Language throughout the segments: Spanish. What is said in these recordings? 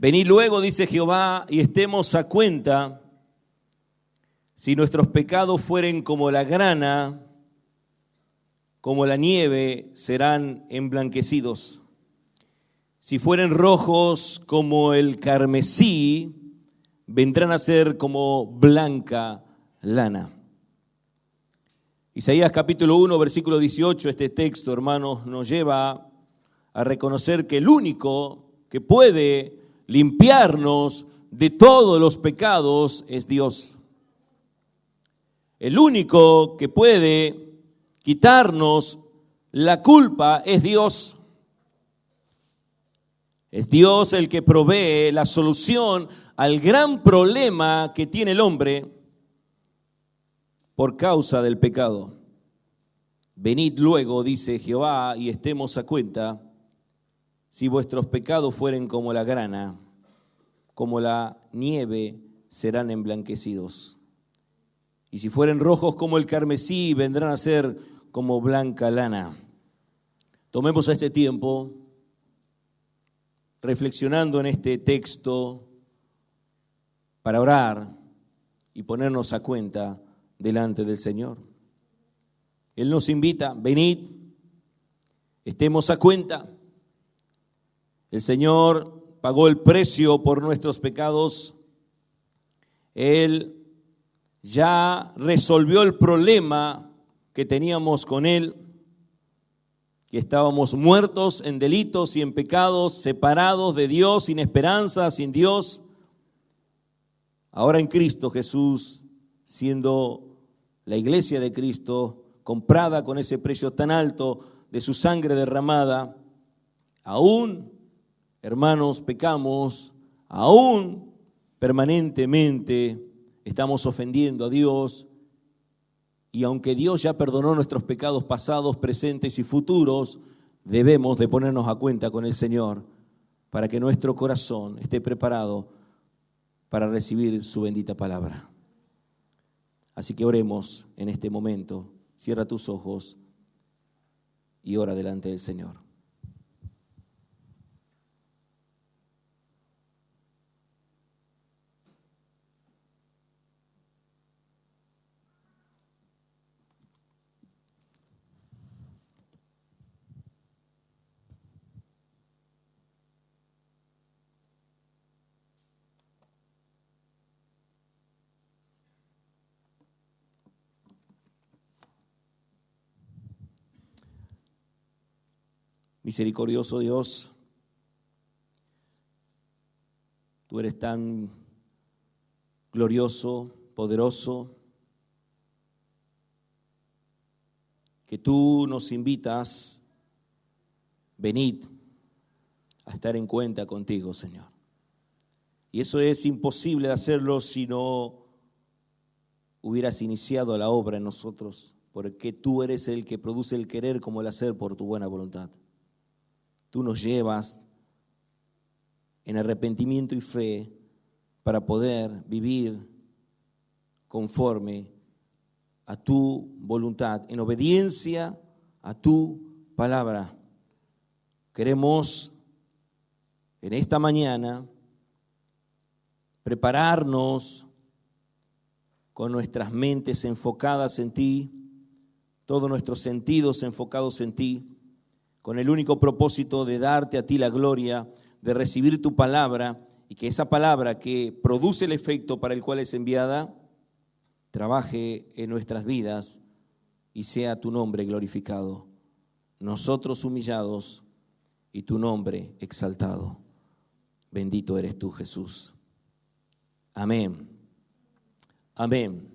Venid luego, dice Jehová, y estemos a cuenta. Si nuestros pecados fueren como la grana, como la nieve, serán emblanquecidos. Si fueren rojos como el carmesí, vendrán a ser como blanca lana. Isaías capítulo 1, versículo 18, este texto, hermanos, nos lleva a reconocer que el único que puede limpiarnos de todos los pecados es Dios. El único que puede quitarnos la culpa es Dios. Es Dios el que provee la solución al gran problema que tiene el hombre por causa del pecado. Venid luego, dice Jehová, y estemos a cuenta. Si vuestros pecados fueren como la grana, como la nieve, serán emblanquecidos. Y si fueren rojos como el carmesí, vendrán a ser como blanca lana. Tomemos este tiempo reflexionando en este texto para orar y ponernos a cuenta delante del Señor. Él nos invita, venid, estemos a cuenta. El Señor pagó el precio por nuestros pecados. Él ya resolvió el problema que teníamos con Él, que estábamos muertos en delitos y en pecados, separados de Dios, sin esperanza, sin Dios. Ahora en Cristo Jesús, siendo la iglesia de Cristo, comprada con ese precio tan alto de su sangre derramada, aún, hermanos, pecamos, aún permanentemente estamos ofendiendo a Dios. Y aunque Dios ya perdonó nuestros pecados pasados, presentes y futuros, debemos de ponernos a cuenta con el Señor para que nuestro corazón esté preparado para recibir su bendita palabra. Así que oremos en este momento. Cierra tus ojos y ora delante del Señor. Misericordioso Dios, tú eres tan glorioso, poderoso, que tú nos invitas, venid a estar en cuenta contigo, Señor. Y eso es imposible de hacerlo si no hubieras iniciado la obra en nosotros, porque tú eres el que produce el querer como el hacer por tu buena voluntad. Tú nos llevas en arrepentimiento y fe para poder vivir conforme a tu voluntad, en obediencia a tu palabra. Queremos en esta mañana prepararnos con nuestras mentes enfocadas en ti, todos nuestros sentidos enfocados en ti, con el único propósito de darte a ti la gloria, de recibir tu palabra y que esa palabra que produce el efecto para el cual es enviada, trabaje en nuestras vidas y sea tu nombre glorificado. Nosotros humillados y tu nombre exaltado. Bendito eres tú, Jesús. Amén. Amén.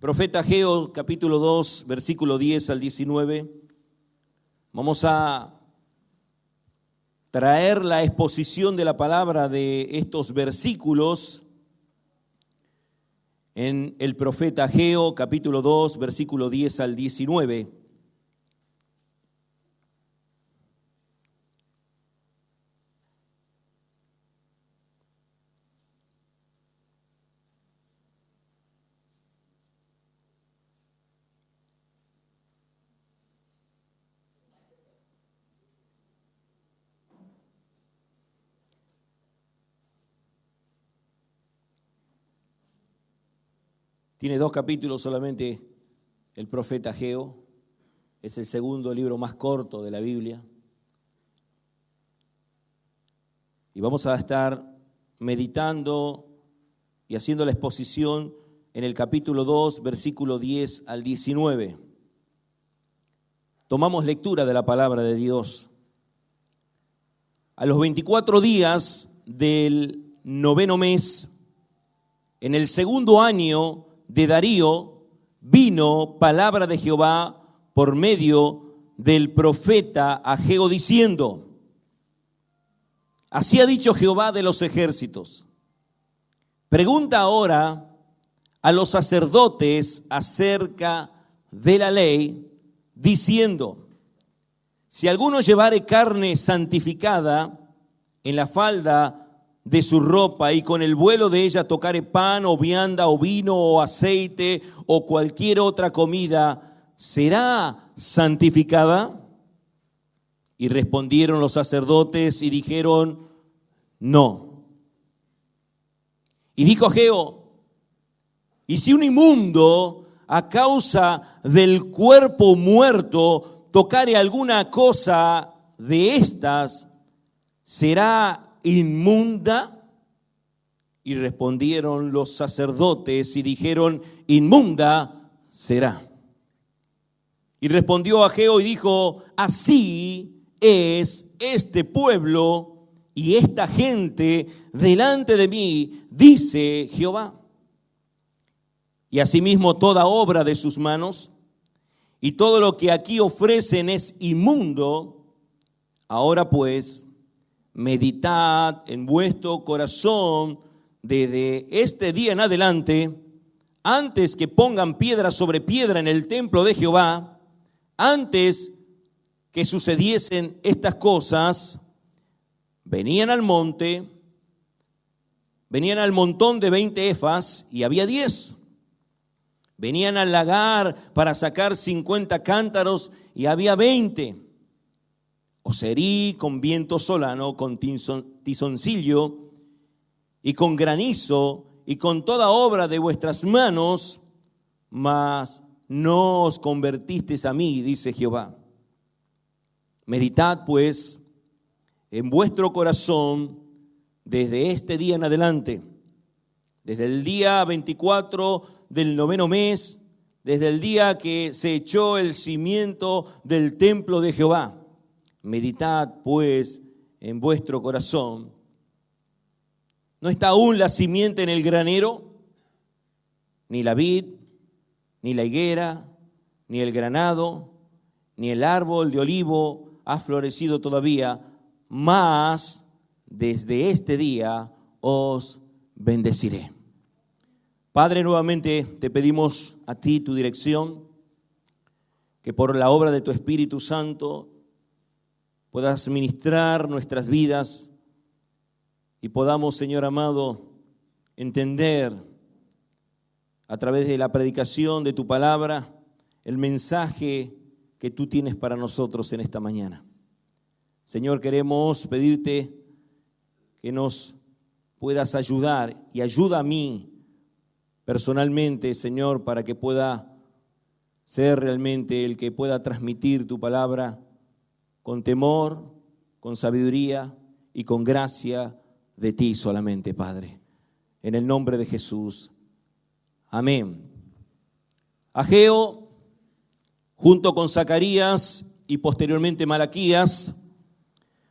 Profeta Ageo, capítulo 2, versículo 10 al 19. Vamos a traer la exposición de la palabra de estos versículos en el profeta Ageo, capítulo 2, versículo 10 al 19. Tiene 2 capítulos solamente el profeta Ageo. Es el segundo libro más corto de la Biblia. Y vamos a estar meditando y haciendo la exposición en el capítulo 2, versículo 10 al 19. Tomamos lectura de la palabra de Dios. A los 24 días del 9º mes, en el segundo año de Darío, vino palabra de Jehová por medio del profeta Ageo diciendo: así ha dicho Jehová de los ejércitos, pregunta ahora a los sacerdotes acerca de la ley, diciendo: si alguno llevare carne santificada en la falda de su ropa y con el vuelo de ella tocare pan o vianda o vino o aceite o cualquier otra comida, ¿será santificada? Y respondieron los sacerdotes y dijeron: no. Y dijo Ageo: y si un inmundo a causa del cuerpo muerto tocare alguna cosa de estas, ¿será inmunda? Y respondieron los sacerdotes y dijeron: inmunda será. Y respondió Ageo y dijo: así es este pueblo y esta gente delante de mí, dice Jehová. Y asimismo toda obra de sus manos y todo lo que aquí ofrecen es inmundo. Ahora pues, meditad en vuestro corazón desde este día en adelante, antes que pongan piedra sobre piedra en el templo de Jehová, antes que sucediesen estas cosas, venían al montón de 20 efas y había 10. Venían al lagar para sacar 50 cántaros y había 20. Oserí con viento solano, con tizoncillo y con granizo y con toda obra de vuestras manos, mas no os convertisteis a mí, dice Jehová. Meditad pues en vuestro corazón desde este día en adelante, desde el día 24 del 9º mes, desde el día que se echó el cimiento del templo de Jehová. Meditad pues en vuestro corazón. ¿No está aún la simiente en el granero? Ni la vid, ni la higuera, ni el granado, ni el árbol de olivo ha florecido todavía, mas desde este día os bendeciré. Padre, nuevamente te pedimos a ti tu dirección, que por la obra de tu Espíritu Santo puedas ministrar nuestras vidas y podamos, Señor amado, entender a través de la predicación de tu palabra el mensaje que tú tienes para nosotros en esta mañana. Señor, queremos pedirte que nos puedas ayudar y ayuda a mí personalmente, Señor, para que pueda ser realmente el que pueda transmitir tu palabra con temor, con sabiduría y con gracia de ti solamente, Padre. En el nombre de Jesús. Amén. Ageo, junto con Zacarías y posteriormente Malaquías,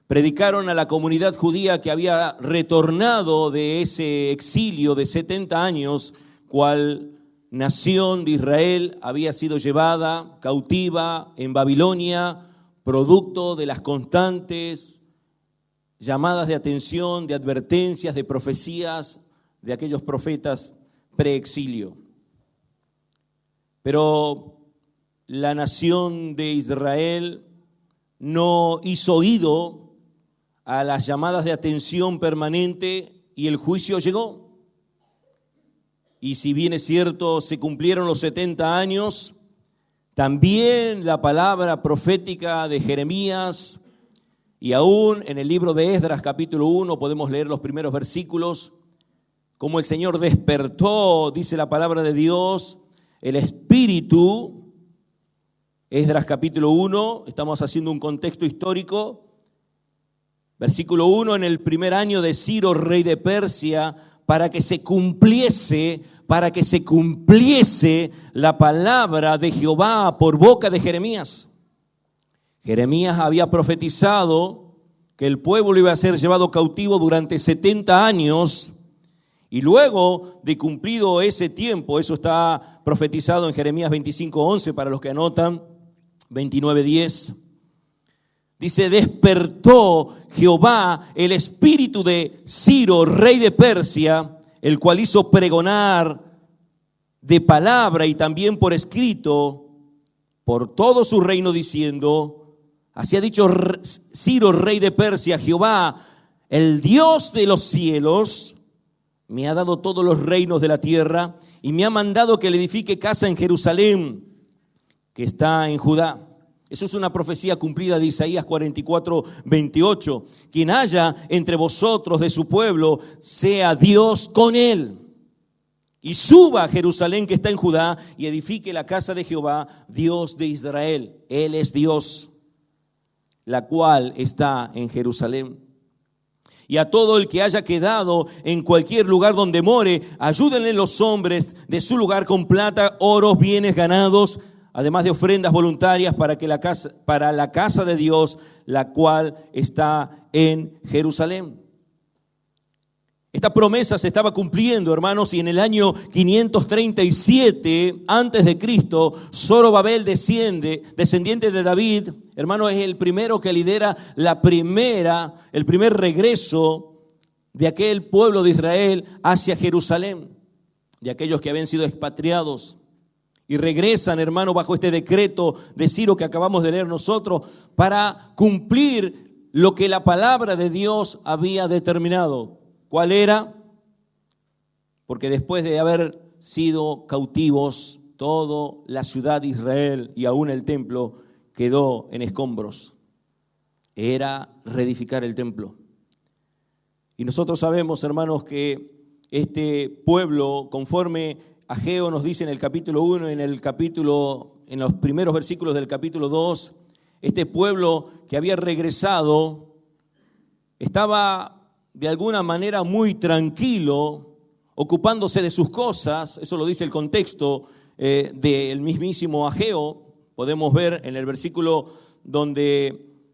predicaron a la comunidad judía que había retornado de ese exilio de 70 años, cual nación de Israel había sido llevada cautiva en Babilonia, producto de las constantes llamadas de atención, de advertencias, de profecías de aquellos profetas preexilio. Pero la nación de Israel no hizo oído a las llamadas de atención permanente y el juicio llegó. Y si bien es cierto, se cumplieron los 70 años, también la palabra profética de Jeremías, y aún en el libro de Esdras capítulo 1 podemos leer los primeros versículos, como el Señor despertó, dice la palabra de Dios, el espíritu. Esdras capítulo 1, estamos haciendo un contexto histórico. Versículo 1, en el primer año de Ciro, rey de Persia, para que se cumpliese la palabra de Jehová por boca de Jeremías. Jeremías había profetizado que el pueblo iba a ser llevado cautivo durante 70 años y luego de cumplido ese tiempo, eso está profetizado en Jeremías 25:11 para los que anotan, 29:10. Dice, despertó Jehová el espíritu de Ciro, rey de Persia, el cual hizo pregonar de palabra y también por escrito por todo su reino diciendo, así ha dicho Ciro, rey de Persia, Jehová, el Dios de los cielos, me ha dado todos los reinos de la tierra y me ha mandado que le edifique casa en Jerusalén, que está en Judá. Eso es una profecía cumplida de Isaías 44:28. Quien haya entre vosotros de su pueblo, sea Dios con él. Y suba a Jerusalén que está en Judá y edifique la casa de Jehová, Dios de Israel. Él es Dios, la cual está en Jerusalén. Y a todo el que haya quedado en cualquier lugar donde more, ayúdenle los hombres de su lugar con plata, oro, bienes ganados, además de ofrendas voluntarias para la casa de Dios, la cual está en Jerusalén. Esta promesa se estaba cumpliendo, hermanos, y en el año 537 antes de Cristo, Zorobabel descendiente de David, hermano, es el primero que lidera el primer regreso de aquel pueblo de Israel hacia Jerusalén, de aquellos que habían sido expatriados. Y regresan, hermano, bajo este decreto de Ciro que acabamos de leer nosotros, para cumplir lo que la palabra de Dios había determinado. ¿Cuál era? Porque después de haber sido cautivos, toda la ciudad de Israel y aún el templo quedó en escombros. Era reedificar el templo. Y nosotros sabemos, hermanos, que este pueblo, conforme Ageo nos dice en el capítulo 1, en los primeros versículos del capítulo 2, este pueblo que había regresado estaba de alguna manera muy tranquilo, ocupándose de sus cosas. Eso lo dice el contexto del mismísimo Ageo. Podemos ver en el versículo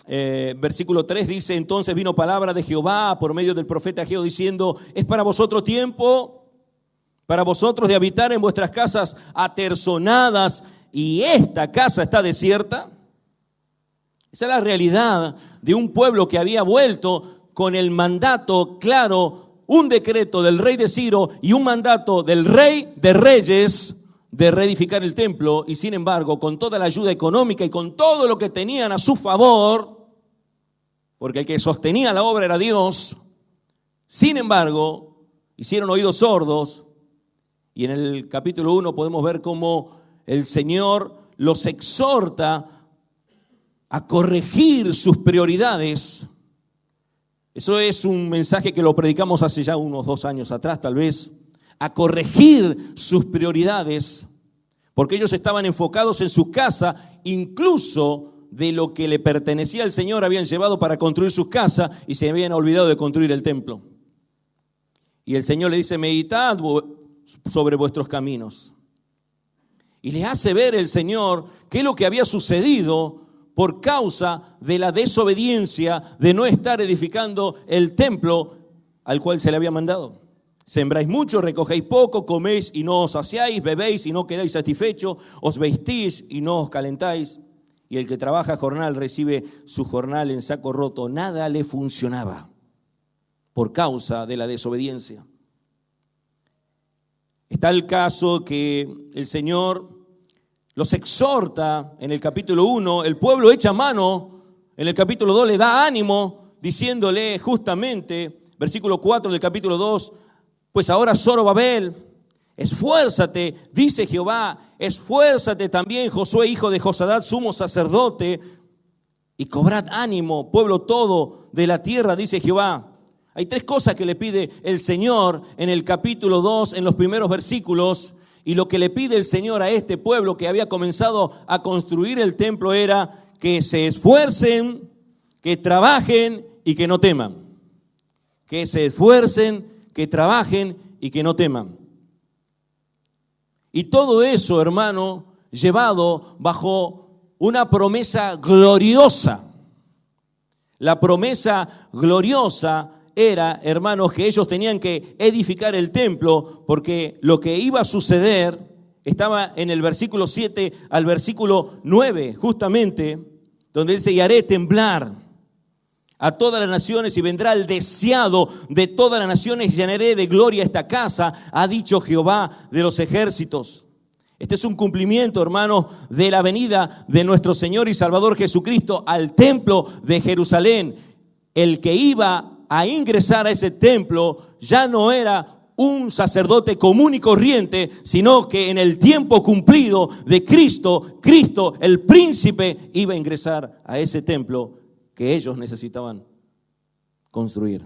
versículo 3 dice, entonces vino palabra de Jehová por medio del profeta Ageo diciendo, es para vosotros tiempo, para vosotros de habitar en vuestras casas aterzonadas y esta casa está desierta. Esa es la realidad de un pueblo que había vuelto con el mandato claro, un decreto del rey de Ciro y un mandato del rey de reyes de reedificar el templo, y sin embargo, con toda la ayuda económica y con todo lo que tenían a su favor, porque el que sostenía la obra era Dios, sin embargo, hicieron oídos sordos, y en el capítulo 1 podemos ver cómo el Señor los exhorta a corregir sus prioridades. Eso es un mensaje que lo predicamos hace ya unos 2 años atrás, tal vez, a corregir sus prioridades, porque ellos estaban enfocados en su casa, incluso de lo que le pertenecía al Señor habían llevado para construir sus casas y se habían olvidado de construir el templo. Y el Señor le dice, meditad sobre vuestros caminos. Y le hace ver el Señor qué es lo que había sucedido por causa de la desobediencia de no estar edificando el templo al cual se le había mandado. Sembráis mucho, recogéis poco, coméis y no os saciáis, bebéis y no quedáis satisfechos, os vestís y no os calentáis. Y el que trabaja jornal recibe su jornal en saco roto. Nada le funcionaba por causa de la desobediencia. Está el caso que el Señor los exhorta en el capítulo 1, el pueblo echa mano, en el capítulo 2 le da ánimo, diciéndole justamente, versículo 4 del capítulo 2, pues ahora Zorobabel, esfuérzate, dice Jehová, esfuérzate también Josué, hijo de Josadat, sumo sacerdote, y cobrad ánimo, pueblo todo de la tierra, dice Jehová, Hay 3 cosas que le pide el Señor en el capítulo 2, en los primeros versículos. Y lo que le pide el Señor a este pueblo que había comenzado a construir el templo era que se esfuercen, que trabajen y que no teman. Que se esfuercen, que trabajen y que no teman. Y todo eso, hermano, llevado bajo una promesa gloriosa. La promesa gloriosa era, hermanos, que ellos tenían que edificar el templo, porque lo que iba a suceder estaba en el versículo 7 al versículo 9, justamente, donde dice: y haré temblar a todas las naciones y vendrá el deseado de todas las naciones y llenaré de gloria esta casa, ha dicho Jehová de los ejércitos. Este es un cumplimiento, hermanos, de la venida de nuestro Señor y Salvador Jesucristo al templo de Jerusalén. El que iba a ingresar a ese templo ya no era un sacerdote común y corriente, sino que en el tiempo cumplido de Cristo, el príncipe, iba a ingresar a ese templo que ellos necesitaban construir.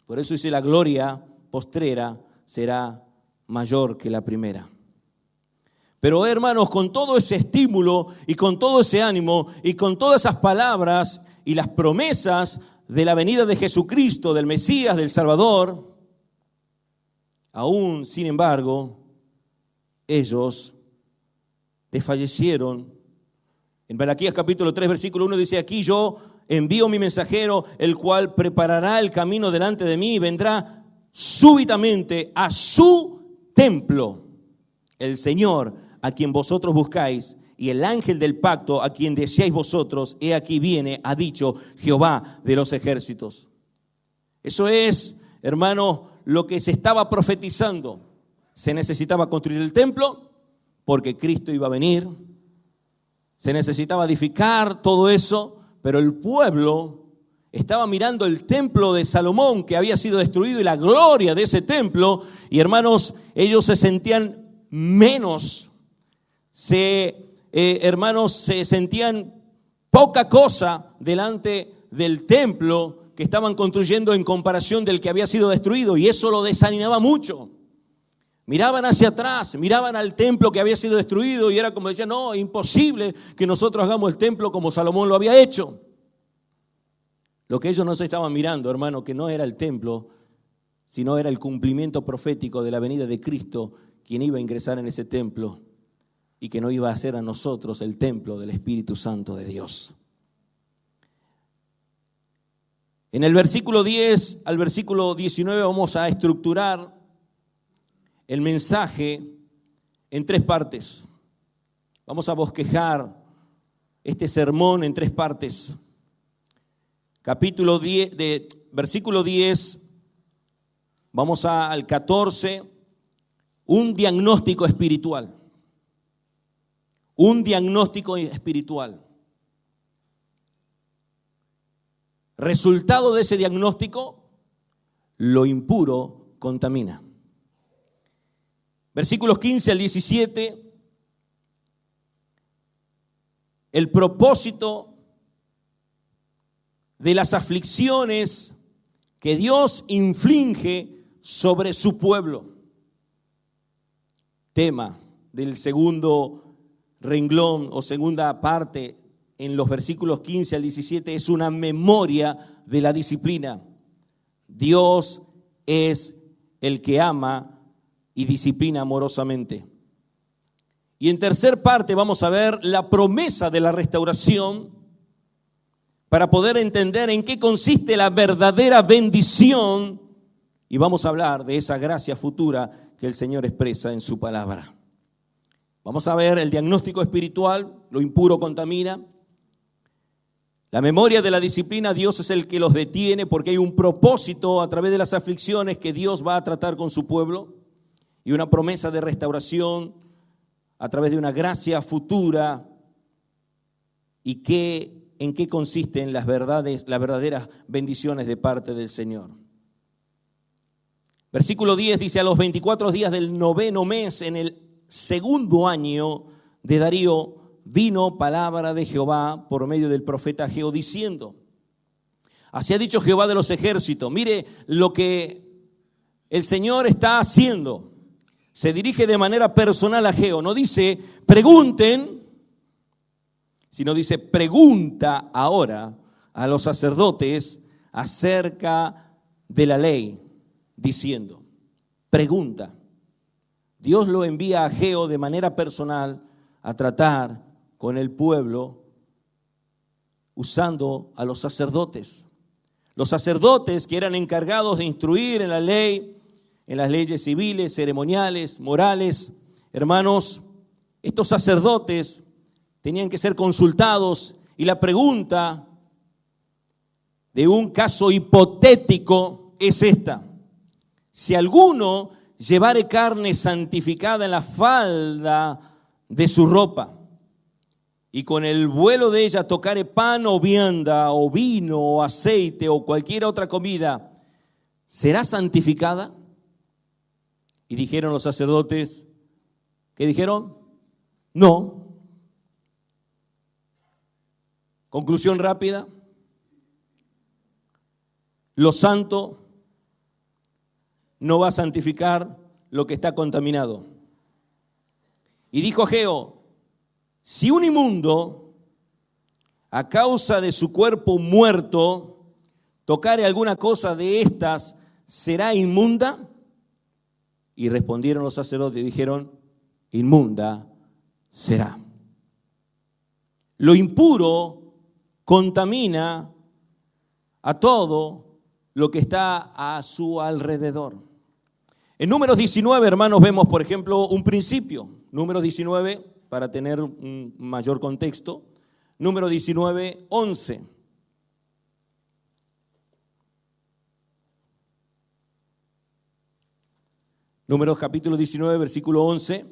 Por eso dice: la gloria postrera será mayor que la primera. Pero hermanos, con todo ese estímulo y con todo ese ánimo y con todas esas palabras y las promesas de la venida de Jesucristo, del Mesías, del Salvador, aún, sin embargo, ellos desfallecieron. En Malaquías capítulo 3, versículo 1 dice: aquí yo envío mi mensajero, el cual preparará el camino delante de mí y vendrá súbitamente a su templo el Señor a quien vosotros buscáis, y el ángel del pacto a quien deseáis vosotros, he aquí viene, ha dicho Jehová de los ejércitos. Eso es, hermano, lo que se estaba profetizando. Se necesitaba construir el templo porque Cristo iba a venir. Se necesitaba edificar todo eso, pero el pueblo estaba mirando el templo de Salomón que había sido destruido y la gloria de ese templo. Y hermanos, ellos se sentían menos, hermanos, se sentían poca cosa delante del templo que estaban construyendo en comparación del que había sido destruido, y eso lo desanimaba mucho. Miraban hacia atrás, miraban al templo que había sido destruido y era como decían: no, imposible que nosotros hagamos el templo como Salomón lo había hecho. Lo que ellos no se estaban mirando, hermano, que no era el templo, sino era el cumplimiento profético de la venida de Cristo, quien iba a ingresar en ese templo y que no iba a ser a nosotros el templo del Espíritu Santo de Dios. En el versículo 10 al versículo 19 vamos a estructurar el mensaje en 3 partes. Vamos a bosquejar este sermón en 3 partes. Capítulo 10, versículo 10, vamos al 14, un diagnóstico espiritual. Un diagnóstico espiritual. Resultado de ese diagnóstico: lo impuro contamina. Versículos 15 al 17, el propósito de las aflicciones que Dios inflige sobre su pueblo. Tema del segundo renglón o segunda parte en los versículos 15 al 17 es una memoria de la disciplina. Dios es el que ama y disciplina amorosamente. Y en tercer parte vamos a ver la promesa de la restauración para poder entender en qué consiste la verdadera bendición, y vamos a hablar de esa gracia futura que el Señor expresa en su palabra. Vamos a ver el diagnóstico espiritual: lo impuro contamina. La memoria de la disciplina: Dios es el que los detiene porque hay un propósito a través de las aflicciones que Dios va a tratar con su pueblo, y una promesa de restauración a través de una gracia futura. ¿Y en qué consisten las verdaderas bendiciones de parte del Señor? Versículo 10 dice: a los 24 días del 9º mes, en el segundo año de Darío, vino palabra de Jehová por medio del profeta Ageo diciendo: Así ha dicho Jehová de los ejércitos. Mire lo que el Señor está haciendo. Se dirige de manera personal a Ageo. No dice, pregunten, sino dice, pregunta ahora a los sacerdotes acerca de la ley, diciendo, pregunta. Dios lo envía a Ageo de manera personal a tratar con el pueblo usando a los sacerdotes. Los sacerdotes que eran encargados de instruir en la ley, en las leyes civiles, ceremoniales, morales. Hermanos, estos sacerdotes tenían que ser consultados y la pregunta de un caso hipotético es esta: si alguno llevare carne santificada en la falda de su ropa y con el vuelo de ella tocare pan o vianda o vino o aceite o cualquier otra comida, ¿será santificada? Y dijeron los sacerdotes, ¿qué dijeron? No. Conclusión rápida. Lo santo no va a santificar lo que está contaminado. Y dijo Ageo, si un inmundo, a causa de su cuerpo muerto, tocare alguna cosa de estas, ¿será inmunda? Y respondieron los sacerdotes y dijeron, inmunda será. Lo impuro contamina a todo lo que está a su alrededor. En Números 19, hermanos, vemos, por ejemplo, un principio. Números 19, para tener un mayor contexto. Números 19, 11. Números capítulo 19, versículo 11.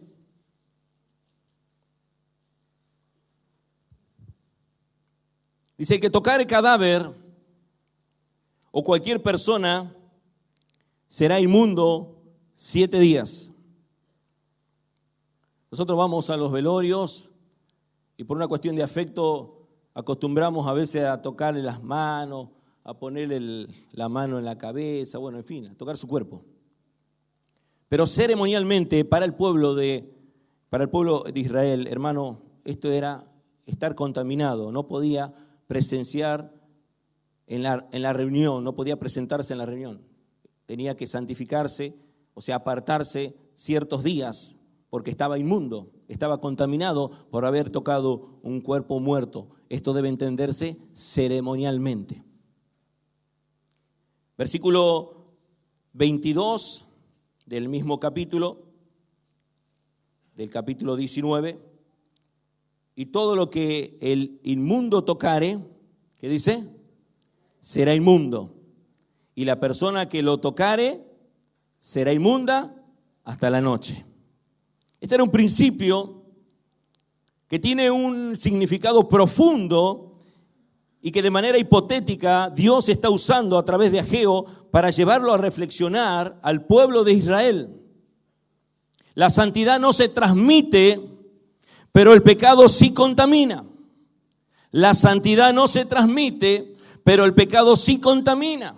Dice, el que tocare cadáver o cualquier persona será inmundo 7 días. Nosotros vamos a los velorios y por una cuestión de afecto acostumbramos a veces a tocarle las manos, a ponerle la mano en la cabeza, bueno, en fin, a tocar su cuerpo. Pero ceremonialmente para el pueblo de Israel, hermano, esto era estar contaminado, no podía presenciar en la reunión, no podía presentarse en la reunión. Tenía que santificarse, o sea, apartarse ciertos días, porque estaba inmundo, estaba contaminado por haber tocado un cuerpo muerto. Esto debe entenderse ceremonialmente. Versículo 22 del mismo capítulo, del capítulo 19. Y todo lo que el inmundo tocare, ¿qué dice? Será inmundo. Y la persona que lo tocare será inmunda hasta la noche. Este era un principio que tiene un significado profundo y que de manera hipotética Dios está usando a través de Ageo para llevarlo a reflexionar al pueblo de Israel. La santidad no se transmite, pero el pecado sí contamina. La santidad no se transmite, pero el pecado sí contamina.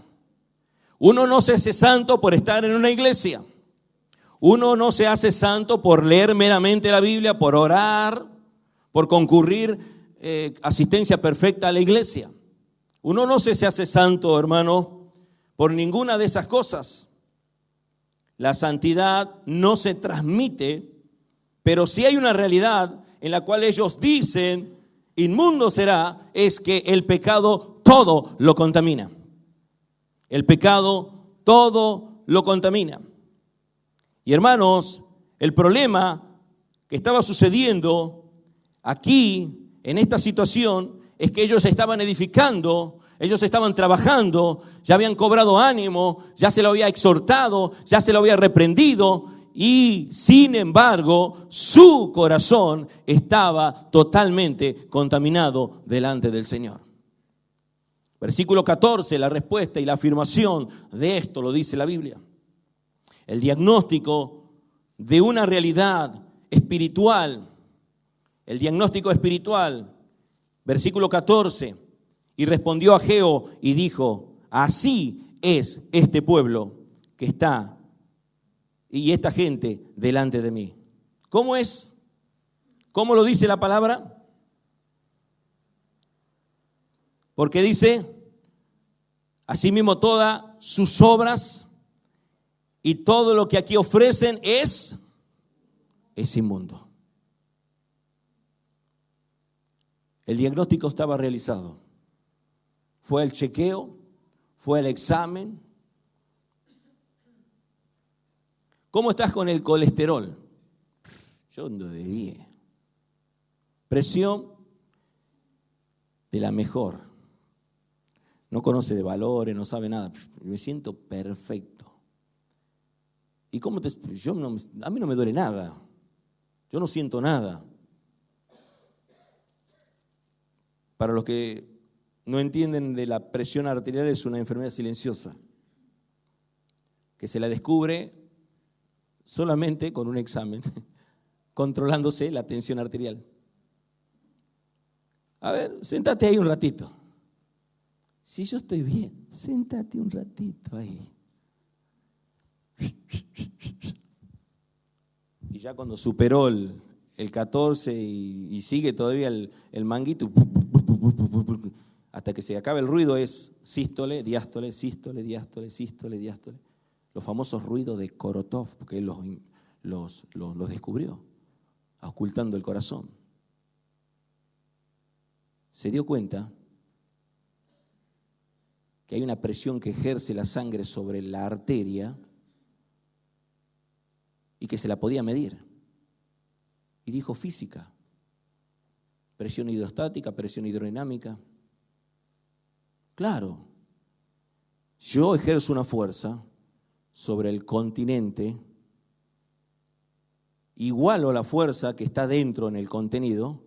Uno no se hace santo por estar en una iglesia. Uno no se hace santo por leer meramente la Biblia, por orar, por concurrir asistencia perfecta a la iglesia. Uno no se hace santo, hermano, por ninguna de esas cosas. La santidad no se transmite, pero sí hay una realidad en la cual ellos dicen, inmundo será, es que el pecado todo lo contamina. El pecado todo lo contamina. Y hermanos, el problema que estaba sucediendo aquí, en esta situación, es que ellos estaban edificando, ellos estaban trabajando, ya habían cobrado ánimo, ya se lo había exhortado, ya se lo había reprendido, y sin embargo, su corazón estaba totalmente contaminado delante del Señor. Versículo 14, la respuesta y la afirmación de esto lo dice la Biblia. El diagnóstico de una realidad espiritual, el diagnóstico espiritual, versículo 14, Y respondió Ageo y dijo: así es este pueblo que está y esta gente delante de mí. ¿Cómo es? ¿Cómo lo dice la palabra? Porque dice: asimismo todas sus obras y todo lo que aquí ofrecen es inmundo. El diagnóstico estaba realizado. Fue el chequeo, fue el examen. ¿Cómo estás con el colesterol? Yo ando de 10. Presión de la mejor. No conoce de valores, no sabe nada. Me siento perfecto. ¿Y cómo a mí no me duele nada. Yo no siento nada. Para los que no entienden de la presión arterial, es una enfermedad silenciosa que se la descubre solamente con un examen, controlándose la tensión arterial. A ver, séntate ahí un ratito. Si yo estoy bien, séntate un ratito ahí. Y ya cuando superó el 14 y sigue todavía el manguito, hasta que se acabe el ruido, es sístole, diástole, sístole, diástole, sístole, diástole. Los famosos ruidos de Korotov, porque él los descubrió, ocultando el corazón. Se dio cuenta que hay una presión que ejerce la sangre sobre la arteria y que se la podía medir. Y dijo: física, presión hidrostática, presión hidrodinámica. Claro, yo ejerzo una fuerza sobre el continente igual a la fuerza que está dentro en el contenido,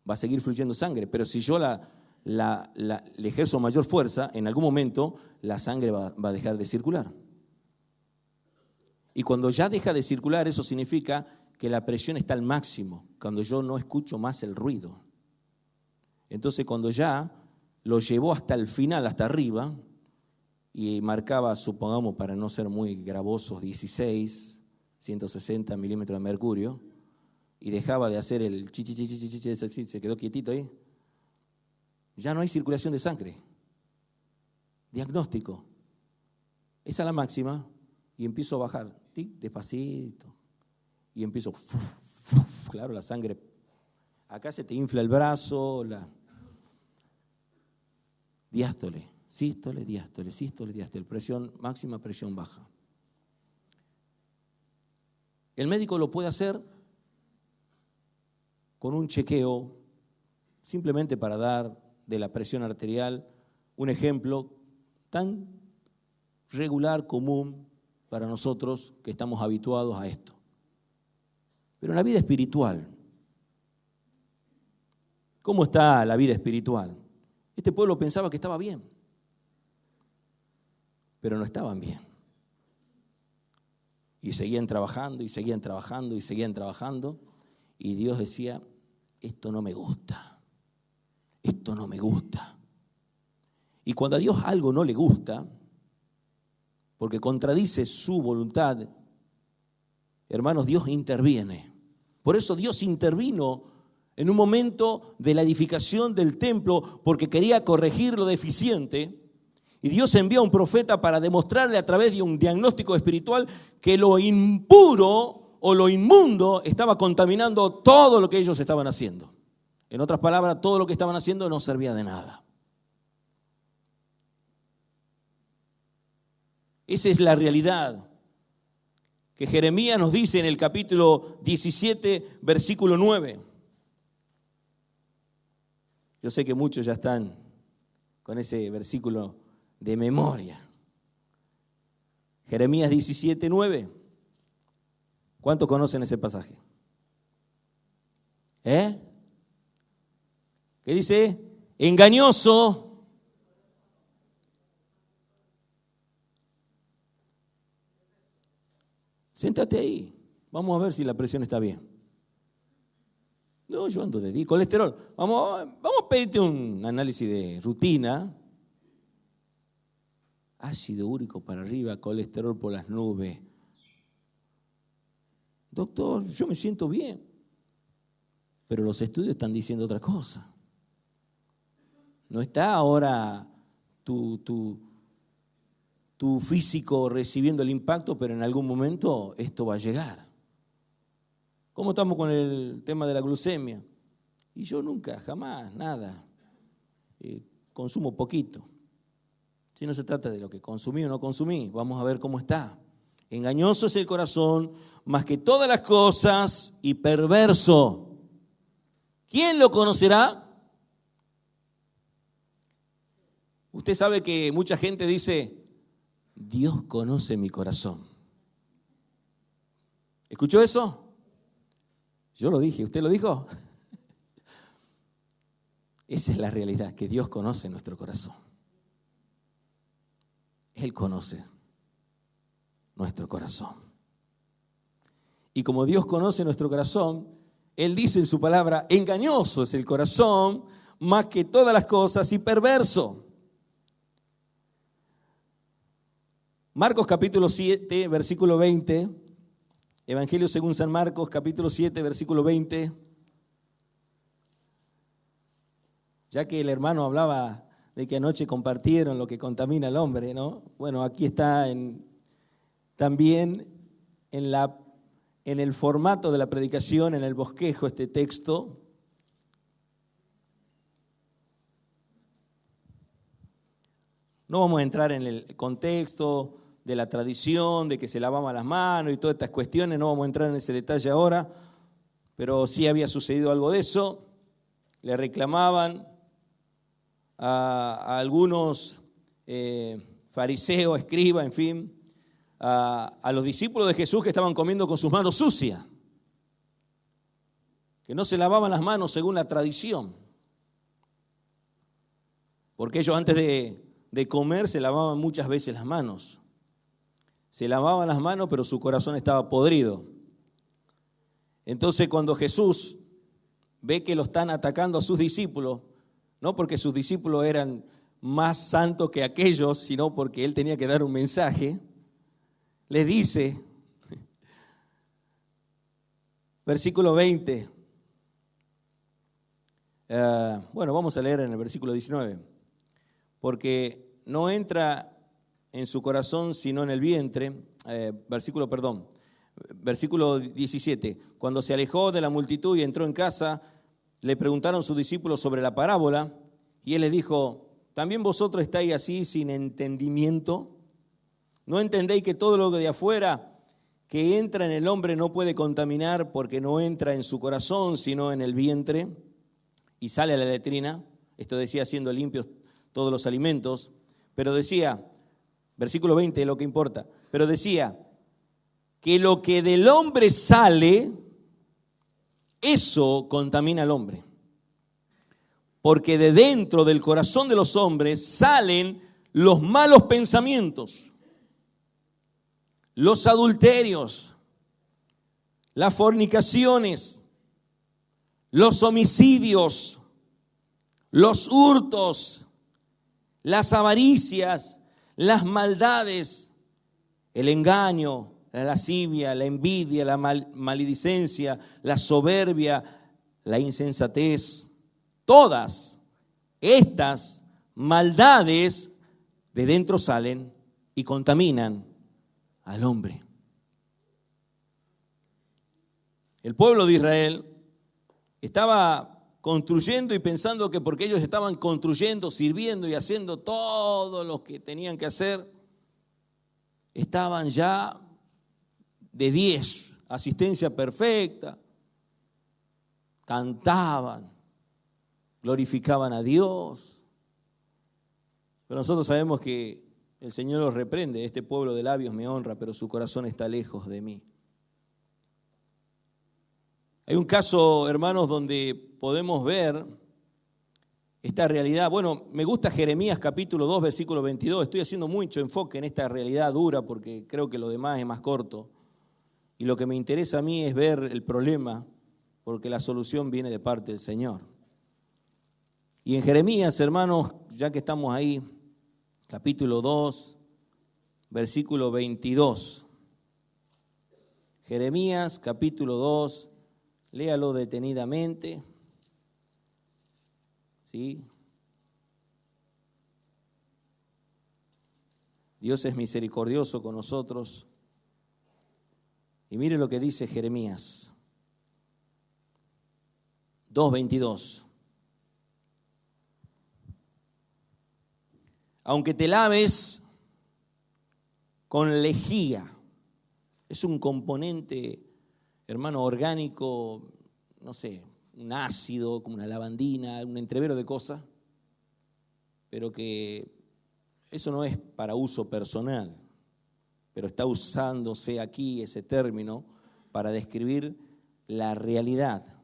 va a seguir fluyendo sangre, pero si yo le ejerzo mayor fuerza, en algún momento la sangre va a dejar de circular. Y cuando ya deja de circular, eso significa que la presión está al máximo, cuando yo no escucho más el ruido. Entonces, cuando ya lo llevó hasta el final, hasta arriba, y marcaba, supongamos, para no ser muy gravosos, 16, 160 milímetros de mercurio, y dejaba de hacer el chichichichichichi, se quedó quietito ahí, ya no hay circulación de sangre. Diagnóstico. Esa es la máxima, y empiezo a bajar, despacito, y empiezo, claro, la sangre, acá se te infla el brazo, diástole, sístole, diástole, sístole, diástole, presión máxima, presión baja. El médico lo puede hacer con un chequeo, simplemente para dar de la presión arterial un ejemplo tan regular, común para nosotros que estamos habituados a esto. Pero en la vida espiritual, ¿cómo está la vida espiritual? Este pueblo pensaba que estaba bien, pero no estaban bien. Y seguían trabajando, y seguían trabajando, y seguían trabajando. Y Dios decía: esto no me gusta, esto no me gusta. Y cuando a Dios algo no le gusta, porque contradice su voluntad, hermanos, Dios interviene. Por eso Dios intervino en un momento de la edificación del templo, porque quería corregir lo deficiente. Y Dios envía a un profeta para demostrarle a través de un diagnóstico espiritual que lo impuro o lo inmundo estaba contaminando todo lo que ellos estaban haciendo. En otras palabras, todo lo que estaban haciendo no servía de nada. Esa es la realidad que Jeremías nos dice en el capítulo 17, versículo 9. Yo sé que muchos ya están con ese versículo de memoria. Jeremías 17, 9. ¿Cuántos conocen ese pasaje? ¿Qué dice? Engañoso. Siéntate ahí. Vamos a ver si la presión está bien. No, yo ando de 10. Colesterol. Vamos a pedirte un análisis de rutina. Ácido úrico para arriba, colesterol por las nubes. Doctor, yo me siento bien. Pero los estudios están diciendo otra cosa. No está ahora tu físico recibiendo el impacto, pero en algún momento esto va a llegar. ¿Cómo estamos con el tema de la glucemia? Y yo nunca, jamás, nada. Consumo poquito. Si no se trata de lo que consumí o no consumí, vamos a ver cómo está. Engañoso es el corazón, más que todas las cosas, y perverso. ¿Quién lo conocerá? Usted sabe que mucha gente dice, Dios conoce mi corazón. ¿Escuchó eso? Yo lo dije, ¿usted lo dijo? Esa es la realidad, que Dios conoce nuestro corazón. Él conoce nuestro corazón. Y como Dios conoce nuestro corazón, Él dice en su palabra, engañoso es el corazón más que todas las cosas y perverso. Marcos capítulo 7, versículo 20. Evangelio según San Marcos, capítulo 7, versículo 20. Ya que el hermano hablaba de que anoche compartieron lo que contamina al hombre, ¿no? Bueno, aquí está también en el formato de la predicación, en el bosquejo, este texto. No vamos a entrar en el contexto de la tradición, de que se lavaban las manos y todas estas cuestiones, no vamos a entrar en ese detalle ahora, pero sí había sucedido algo de eso. Le reclamaban a algunos fariseos, escribas, en fin, a los discípulos de Jesús que estaban comiendo con sus manos sucias, que no se lavaban las manos según la tradición, porque ellos antes de comer se lavaban muchas veces las manos. Se lavaban las manos, pero su corazón estaba podrido. Entonces, cuando Jesús ve que lo están atacando a sus discípulos, no porque sus discípulos eran más santos que aquellos, sino porque Él tenía que dar un mensaje, le dice, versículo 20, bueno, vamos a leer en el versículo 19, porque no entra en su corazón sino en el vientre, versículo 17, cuando se alejó de la multitud y entró en casa, le preguntaron sus discípulos sobre la parábola y Él les dijo, ¿también vosotros estáis así sin entendimiento? ¿No entendéis que todo lo de afuera que entra en el hombre no puede contaminar porque no entra en su corazón sino en el vientre y sale a la letrina? Esto decía siendo limpios todos los alimentos, pero decía, versículo 20 es lo que importa, pero decía que lo que del hombre sale, eso contamina al hombre. Porque de dentro del corazón de los hombres salen los malos pensamientos, los adulterios, las fornicaciones, los homicidios, los hurtos, las avaricias, las maldades, el engaño, la lascivia, la envidia, la maledicencia, la soberbia, la insensatez. Todas estas maldades de dentro salen y contaminan al hombre. El pueblo de Israel estaba construyendo y pensando que porque ellos estaban construyendo, sirviendo y haciendo todo lo que tenían que hacer, estaban ya de 10, asistencia perfecta, cantaban, glorificaban a Dios. Pero nosotros sabemos que el Señor los reprende, este pueblo de labios me honra, pero su corazón está lejos de mí. Hay un caso, hermanos, donde podemos ver esta realidad. Bueno, me gusta Jeremías capítulo 2, versículo 22. Estoy haciendo mucho enfoque en esta realidad dura porque creo que lo demás es más corto. Y lo que me interesa a mí es ver el problema porque la solución viene de parte del Señor. Y en Jeremías, hermanos, ya que estamos ahí, capítulo 2, versículo 22. Jeremías, capítulo 2, léalo detenidamente. ¿Sí? Dios es misericordioso con nosotros. Y mire lo que dice Jeremías 2:22. Aunque te laves con lejía, es un componente, hermano, orgánico, no sé, un ácido, como una lavandina, un entrevero de cosas, pero que eso no es para uso personal, pero está usándose aquí ese término para describir la realidad.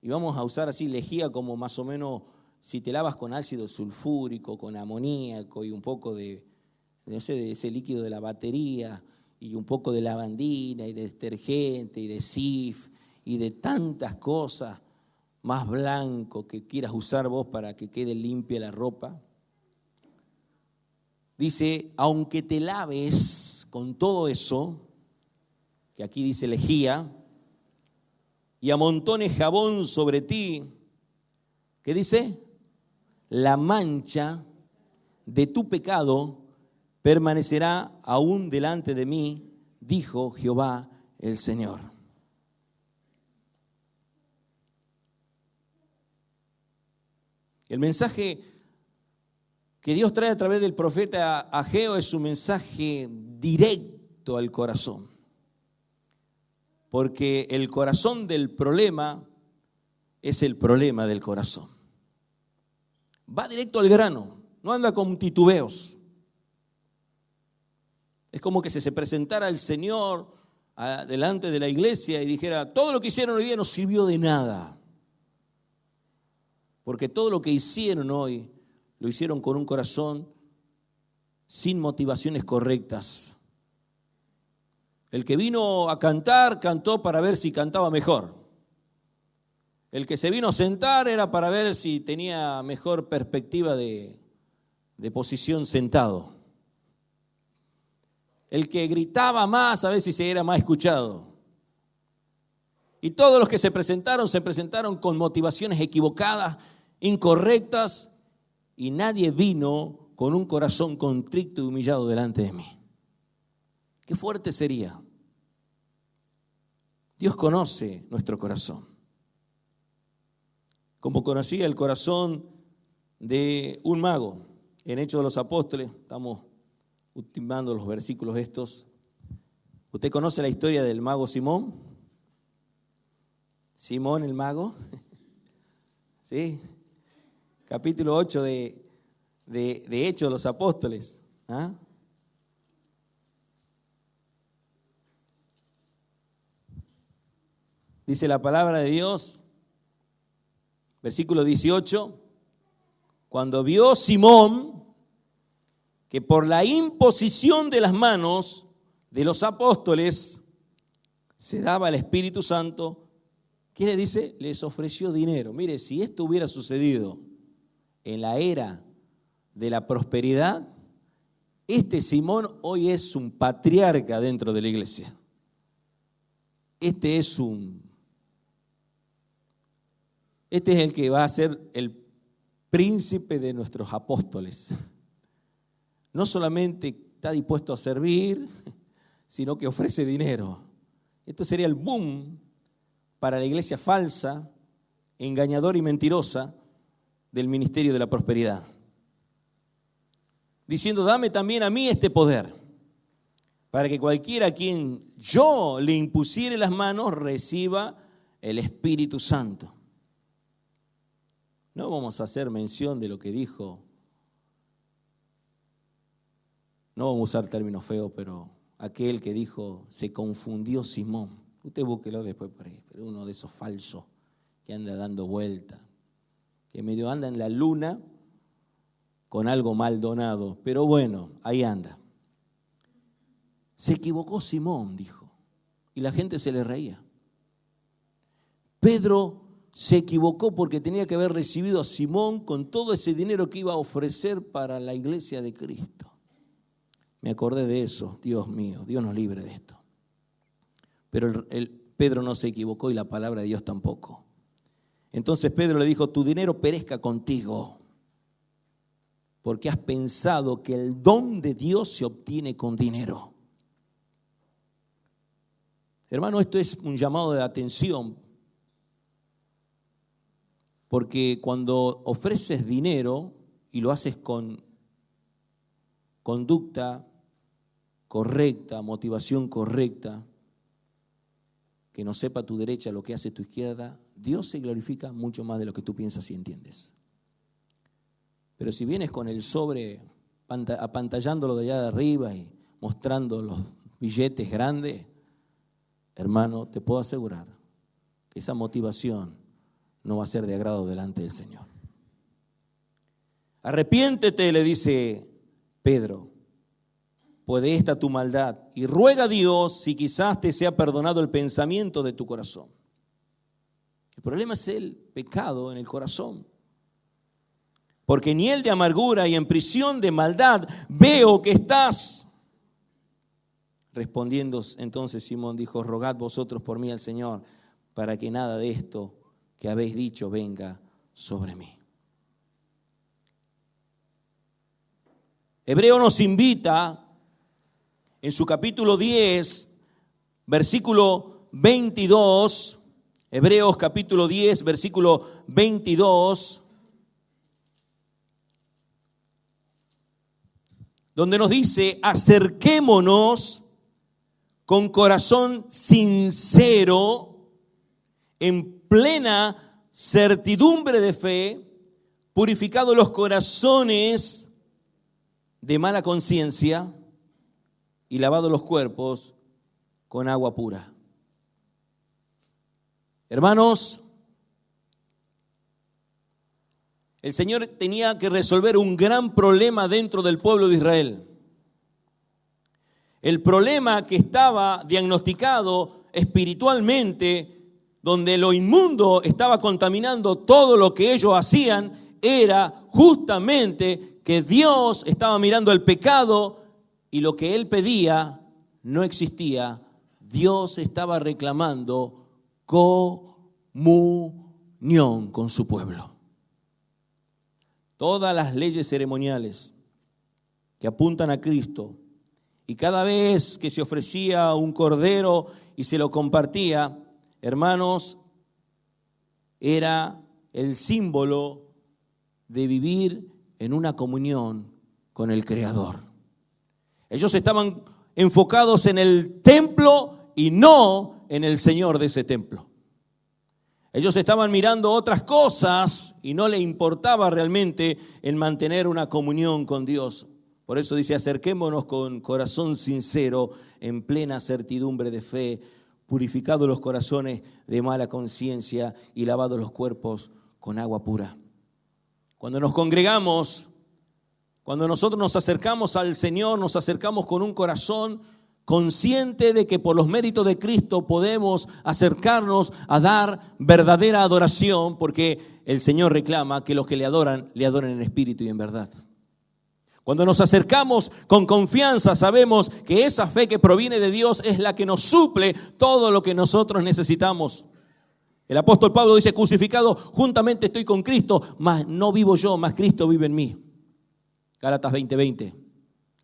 Y vamos a usar así lejía como más o menos si te lavas con ácido sulfúrico, con amoníaco y un poco de, no sé, de ese líquido de la batería y un poco de lavandina y de detergente y de Cif y de tantas cosas más blanco que quieras usar vos para que quede limpia la ropa. Dice, aunque te laves con todo eso, que aquí dice lejía, y amontones jabón sobre ti, ¿qué dice? La mancha de tu pecado permanecerá aún delante de mí, dijo Jehová el Señor. El mensaje que Dios trae a través del profeta Ageo es un mensaje directo al corazón. Porque el corazón del problema es el problema del corazón. Va directo al grano, no anda con titubeos. Es como que se presentara el Señor delante de la iglesia y dijera, todo lo que hicieron hoy día no sirvió de nada. Porque todo lo que hicieron hoy, lo hicieron con un corazón sin motivaciones correctas. El que vino a cantar, cantó para ver si cantaba mejor. El que se vino a sentar era para ver si tenía mejor perspectiva de posición sentado. El que gritaba más a ver si se era más escuchado. Y todos los que se presentaron con motivaciones equivocadas, incorrectas, y nadie vino con un corazón contrito y humillado delante de mí. Qué fuerte sería. Dios conoce nuestro corazón. Como conocía el corazón de un mago en Hechos de los Apóstoles, estamos ultimando los versículos estos. ¿Usted conoce la historia del mago Simón? Simón el mago. ¿Sí? Capítulo 8 de Hechos de los Apóstoles. ¿Ah? Dice la palabra de Dios, versículo 18, cuando vio Simón que por la imposición de las manos de los apóstoles se daba el Espíritu Santo, ¿qué le dice? Les ofreció dinero. Mire, si esto hubiera sucedido en la era de la prosperidad, este Simón hoy es un patriarca dentro de la iglesia. Este es el que va a ser el príncipe de nuestros apóstoles. No solamente está dispuesto a servir, sino que ofrece dinero. Esto sería el boom para la iglesia falsa, engañadora y mentirosa del ministerio de la prosperidad. Diciendo, dame también a mí este poder, para que cualquiera a quien yo le impusiere las manos reciba el Espíritu Santo. No vamos a hacer mención de lo que dijo, no vamos a usar términos feos, pero aquel que dijo, se confundió Simón. Usted búsquelo después por ahí, pero uno de esos falsos que anda dando vueltas, que medio anda en la luna con algo mal donado, pero bueno, ahí anda. Se equivocó Simón, dijo, y la gente se le reía. Pedro se equivocó porque tenía que haber recibido a Simón con todo ese dinero que iba a ofrecer para la iglesia de Cristo. Me acordé de eso, Dios mío, Dios nos libre de esto. Pero Pedro no se equivocó y la palabra de Dios tampoco. Entonces Pedro le dijo, tu dinero perezca contigo, porque has pensado que el don de Dios se obtiene con dinero. Hermano, esto es un llamado de atención, porque cuando ofreces dinero y lo haces con conducta correcta, motivación correcta, que no sepa tu derecha lo que hace tu izquierda, Dios se glorifica mucho más de lo que tú piensas y entiendes. Pero si vienes con el sobre apantallándolo de allá de arriba y mostrando los billetes grandes, hermano, te puedo asegurar que esa motivación no va a ser de agrado delante del Señor. Arrepiéntete, le dice Pedro, pues de esta tu maldad, y ruega a Dios si quizás te sea perdonado el pensamiento de tu corazón. El problema es el pecado en el corazón. Porque en hiel de amargura y en prisión de maldad veo que estás. Respondiendo entonces Simón dijo, rogad vosotros por mí al Señor, para que nada de esto que habéis dicho venga sobre mí. Hebreo nos invita en su capítulo 10, versículo 22, Hebreos capítulo 10, versículo 22, donde nos dice, acerquémonos con corazón sincero, en plena certidumbre de fe, purificados los corazones de mala conciencia y lavados los cuerpos con agua pura. Hermanos, el Señor tenía que resolver un gran problema dentro del pueblo de Israel. El problema que estaba diagnosticado espiritualmente, donde lo inmundo estaba contaminando todo lo que ellos hacían, era justamente que Dios estaba mirando el pecado y lo que Él pedía no existía. Dios estaba reclamando comunión con su pueblo. Todas las leyes ceremoniales que apuntan a Cristo, y cada vez que se ofrecía un cordero y se lo compartía, hermanos, era el símbolo de vivir en una comunión con el Creador. Ellos estaban enfocados en el templo y no en el Señor de ese templo. Ellos estaban mirando otras cosas y no les importaba realmente el mantener una comunión con Dios. Por eso dice, acerquémonos con corazón sincero, en plena certidumbre de fe, purificados los corazones de mala conciencia y lavados los cuerpos con agua pura. Cuando nos congregamos, cuando nosotros nos acercamos al Señor, nos acercamos con un corazón consciente de que por los méritos de Cristo podemos acercarnos a dar verdadera adoración, porque el Señor reclama que los que le adoran en espíritu y en verdad. Cuando nos acercamos con confianza, sabemos que esa fe que proviene de Dios es la que nos suple todo lo que nosotros necesitamos. El apóstol Pablo dice, crucificado juntamente estoy con Cristo, mas no vivo yo, mas Cristo vive en mí. Gálatas 20:20.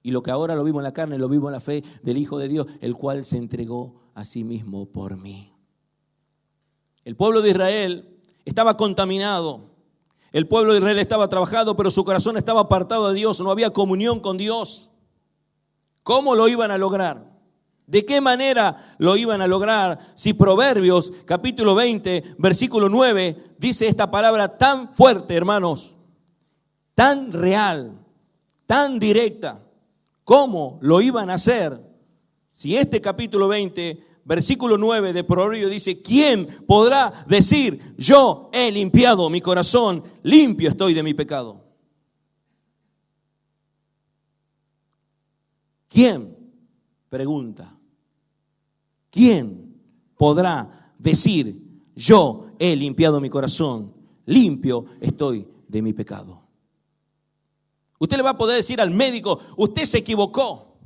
Y lo que ahora lo vivo en la carne, lo vivo en la fe del Hijo de Dios, el cual se entregó a sí mismo por mí. El pueblo de Israel estaba contaminado. El pueblo de Israel estaba trabajado, pero su corazón estaba apartado de Dios. No había comunión con Dios. ¿Cómo lo iban a lograr? ¿De qué manera lo iban a lograr? Si Proverbios capítulo 20, versículo 9, dice esta palabra tan fuerte, hermanos, tan real, tan directa. ¿Cómo lo iban a hacer? Si este capítulo 20, versículo 9 de Proverbios dice, ¿quién podrá decir, yo he limpiado mi corazón, limpio estoy de mi pecado? ¿Quién? Pregunta. ¿Quién podrá decir, Yo he limpiado mi corazón, limpio estoy de mi pecado. Usted le va a poder decir al médico, usted se equivocó,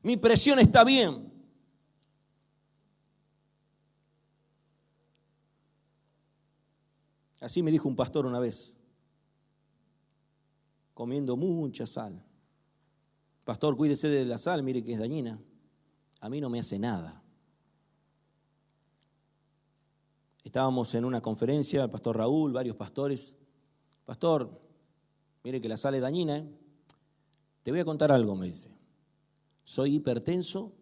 mi presión está bien. Así me dijo un pastor una vez, comiendo mucha sal. Pastor, cuídese de la sal, mire que es dañina. A mí no me hace nada. Estábamos en una conferencia, el pastor Raúl, varios pastores. Pastor, mire que la sal es dañina, ¿eh? Te voy a contar algo, me dice. Soy hipertenso,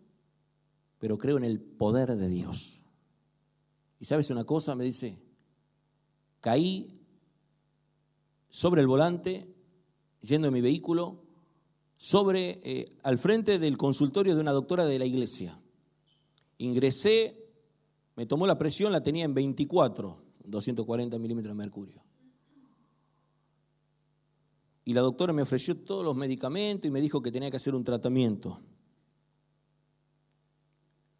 pero creo en el poder de Dios. ¿Y sabes una cosa? Me dice, caí sobre el volante, yendo en mi vehículo, al frente del consultorio de una doctora de la iglesia. Ingresé, me tomó la presión, la tenía en 24, 240 milímetros de mercurio. Y la doctora me ofreció todos los medicamentos y me dijo que tenía que hacer un tratamiento.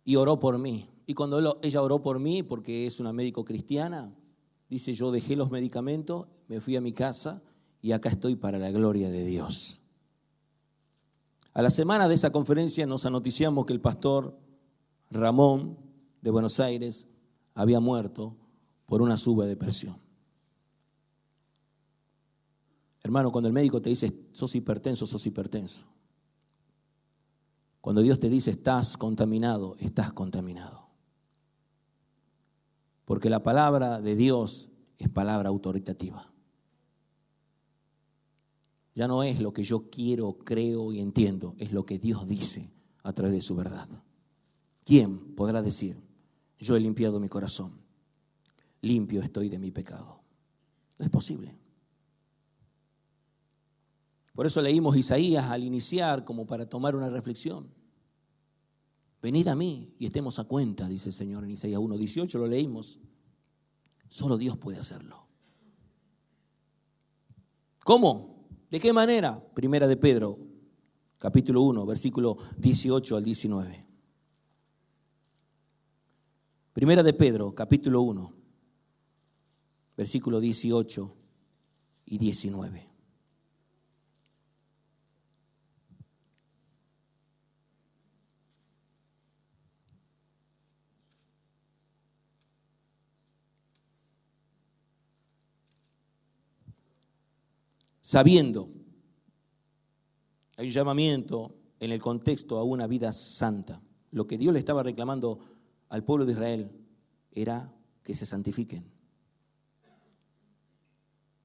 Y oró por mí. Y cuando ella oró por mí, porque es una médico cristiana, dice, yo dejé los medicamentos, me fui a mi casa y acá estoy para la gloria de Dios. A la semana de esa conferencia nos anoticiamos que el pastor Ramón de Buenos Aires había muerto por una suba de presión. Hermano, cuando el médico te dice, sos hipertenso, sos hipertenso. Cuando Dios te dice, estás contaminado, estás contaminado. Porque la palabra de Dios es palabra autoritativa. Ya no es lo que yo quiero, creo y entiendo, es lo que Dios dice a través de su verdad. ¿Quién podrá decir, yo he limpiado mi corazón, limpio estoy de mi pecado? No es posible. Por eso leímos Isaías al iniciar como para tomar una reflexión. Venid a mí y estemos a cuenta, dice el Señor en Isaías 1:18, lo leímos. Solo Dios puede hacerlo. ¿Cómo? ¿De qué manera? Primera de Pedro, capítulo 1, versículo 18 al 19. Primera de Pedro, capítulo 1, versículo 18 y 19. Sabiendo, hay un llamamiento en el contexto a una vida santa. Lo que Dios le estaba reclamando al pueblo de Israel era que se santifiquen.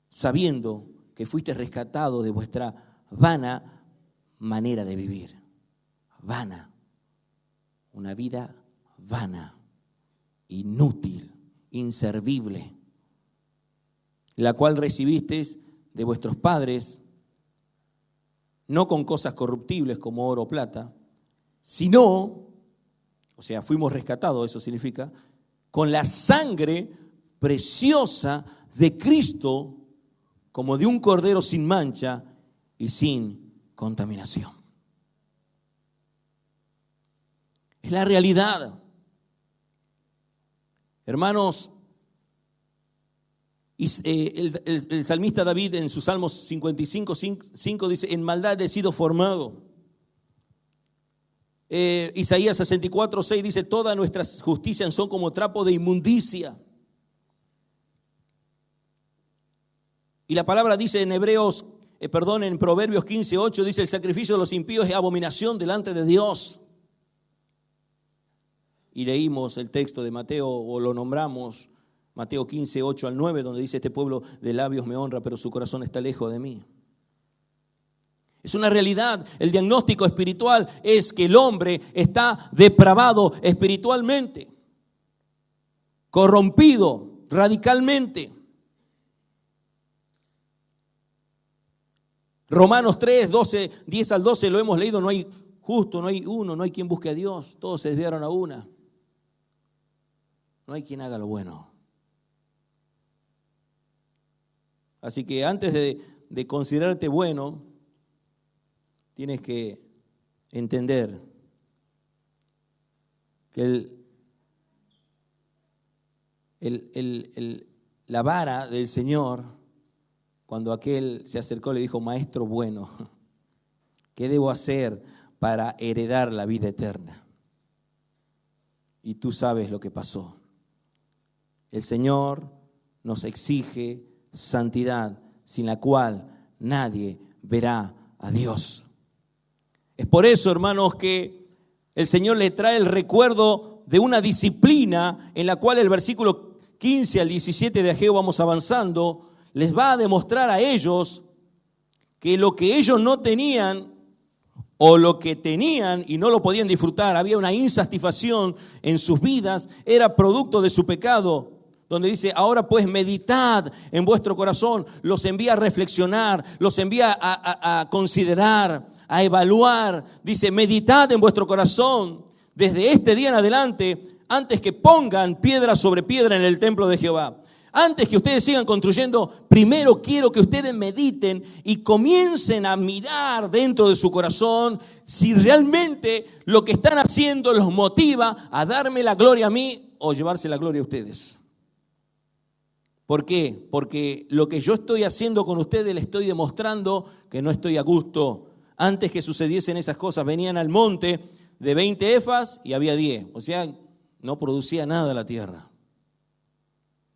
Sabiendo que fuiste rescatado de vuestra vana manera de vivir. Vana. Una vida vana, inútil, inservible, la cual recibisteis de vuestros padres, no con cosas corruptibles como oro o plata, sino, o sea, fuimos rescatados, eso significa, con la sangre preciosa de Cristo, como de un cordero sin mancha y sin contaminación. Es la realidad. Hermanos, el salmista David en su Salmos 55:5 dice, en maldad he sido formado. Isaías 64:6 dice, todas nuestras justicias son como trapo de inmundicia. Y la palabra dice en en Proverbios 15:8 dice, el sacrificio de los impíos es abominación delante de Dios. Y leímos el texto de Mateo, o lo nombramos, Mateo 15:8 al 9, donde dice, este pueblo de labios me honra, pero su corazón está lejos de mí. Es una realidad. El diagnóstico espiritual es que el hombre está depravado espiritualmente, corrompido radicalmente. Romanos 3:10 al 12 lo hemos leído, no hay justo, no hay uno, no hay quien busque a Dios, todos se desviaron a una. No hay quien haga lo bueno. Así que antes de considerarte bueno, tienes que entender que la vara del Señor, cuando aquel se acercó, le dijo: Maestro bueno, ¿qué debo hacer para heredar la vida eterna? Y tú sabes lo que pasó. El Señor nos exige santidad, sin la cual nadie verá a Dios. Es por eso, hermanos, que el Señor le trae el recuerdo de una disciplina en la cual el versículo 15 al 17 de Ageo, vamos avanzando, les va a demostrar a ellos que lo que ellos no tenían o lo que tenían y no lo podían disfrutar, había una insatisfacción en sus vidas, era producto de su pecado, donde dice: ahora pues meditad en vuestro corazón, los envía a reflexionar, los envía a considerar, a evaluar. Dice: meditad en vuestro corazón desde este día en adelante, antes que pongan piedra sobre piedra en el templo de Jehová. Antes que ustedes sigan construyendo, primero quiero que ustedes mediten y comiencen a mirar dentro de su corazón si realmente lo que están haciendo los motiva a darme la gloria a mí o llevarse la gloria a ustedes. ¿Por qué? Porque lo que yo estoy haciendo con ustedes le estoy demostrando que no estoy a gusto. Antes que sucediesen esas cosas, venían al monte de 20 efas y había 10. O sea, no producía nada la tierra.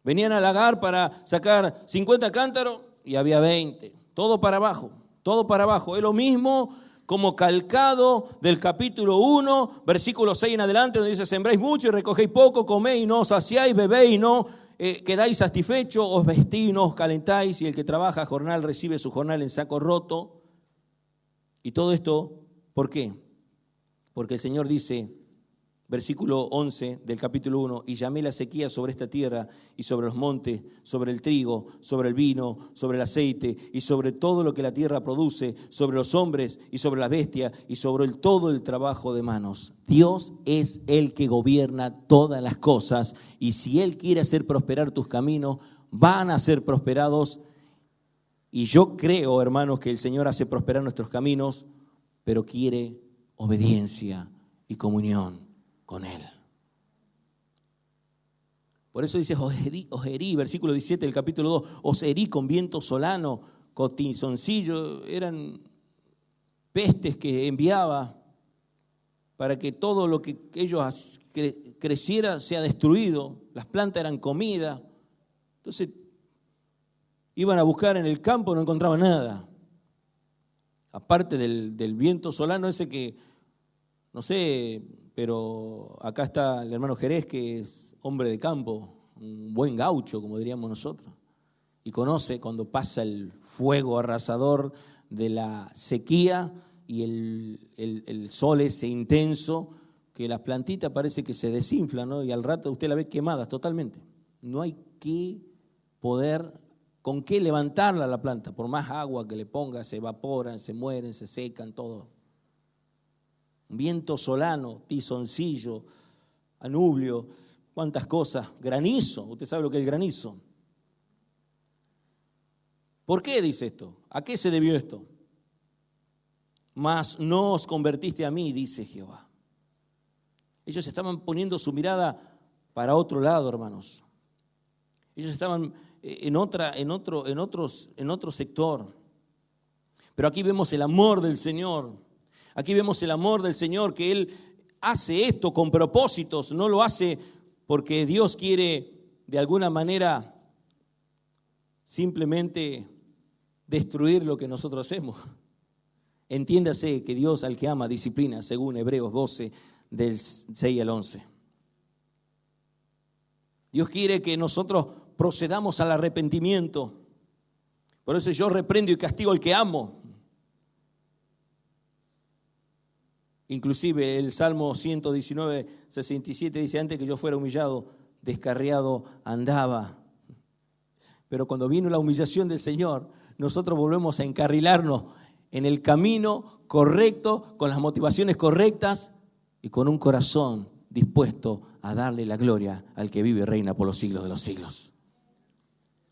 Venían al lagar para sacar 50 cántaros y había 20. Todo para abajo, todo para abajo. Es lo mismo como calcado del capítulo 1, versículo 6 en adelante, donde dice: sembráis mucho y recogéis poco, coméis y no os saciáis, bebéis y no quedáis satisfechos, os vestís y no os calentáis, y el que trabaja jornal recibe su jornal en saco roto. Y todo esto, ¿por qué? Porque el Señor dice, versículo 11 del capítulo 1: y llamé la sequía sobre esta tierra y sobre los montes, sobre el trigo, sobre el vino, sobre el aceite y sobre todo lo que la tierra produce, sobre los hombres y sobre las bestias y sobre todo el trabajo de manos. Dios es el que gobierna todas las cosas, y si Él quiere hacer prosperar tus caminos, van a ser prosperados. Y yo creo, hermanos, que el Señor hace prosperar nuestros caminos, pero quiere obediencia y comunión con Él. Por eso dice: os herí, versículo 17 del capítulo 2, os herí con viento solano, con tizoncillo. Eran pestes que enviaba para que todo lo que ellos creciera sea destruido. Las plantas eran comida. Entonces iban a buscar en el campo, no encontraban nada. Aparte del viento solano ese que, no sé, pero acá está el hermano Jerez, que es hombre de campo, un buen gaucho, como diríamos nosotros, y conoce cuando pasa el fuego arrasador de la sequía y el sol ese intenso, que las plantitas parece que se desinflan, ¿no? Y al rato usted la ve quemadas totalmente. No hay con qué levantarla la planta, por más agua que le ponga, se evaporan, se mueren, se secan, todo. Viento solano, tizoncillo, anubio, cuántas cosas, granizo. Usted sabe lo que es el granizo. ¿Por qué dice esto? ¿A qué se debió esto? Mas no os convertiste a mí, dice Jehová. Ellos estaban poniendo su mirada para otro lado, hermanos. Ellos estaban en otro sector. Pero aquí vemos el amor del Señor. Aquí vemos el amor del Señor, que Él hace esto con propósitos. No lo hace porque Dios quiere de alguna manera simplemente destruir lo que nosotros hacemos. Entiéndase que Dios al que ama disciplina, según Hebreos 12, del 6 al 11. Dios quiere que nosotros procedamos al arrepentimiento. Por eso yo reprendo y castigo al que amo. Inclusive el Salmo 119, 67 dice: antes que yo fuera humillado, descarriado andaba. Pero cuando vino la humillación del Señor, nosotros volvemos a encarrilarnos en el camino correcto, con las motivaciones correctas y con un corazón dispuesto a darle la gloria al que vive y reina por los siglos de los siglos.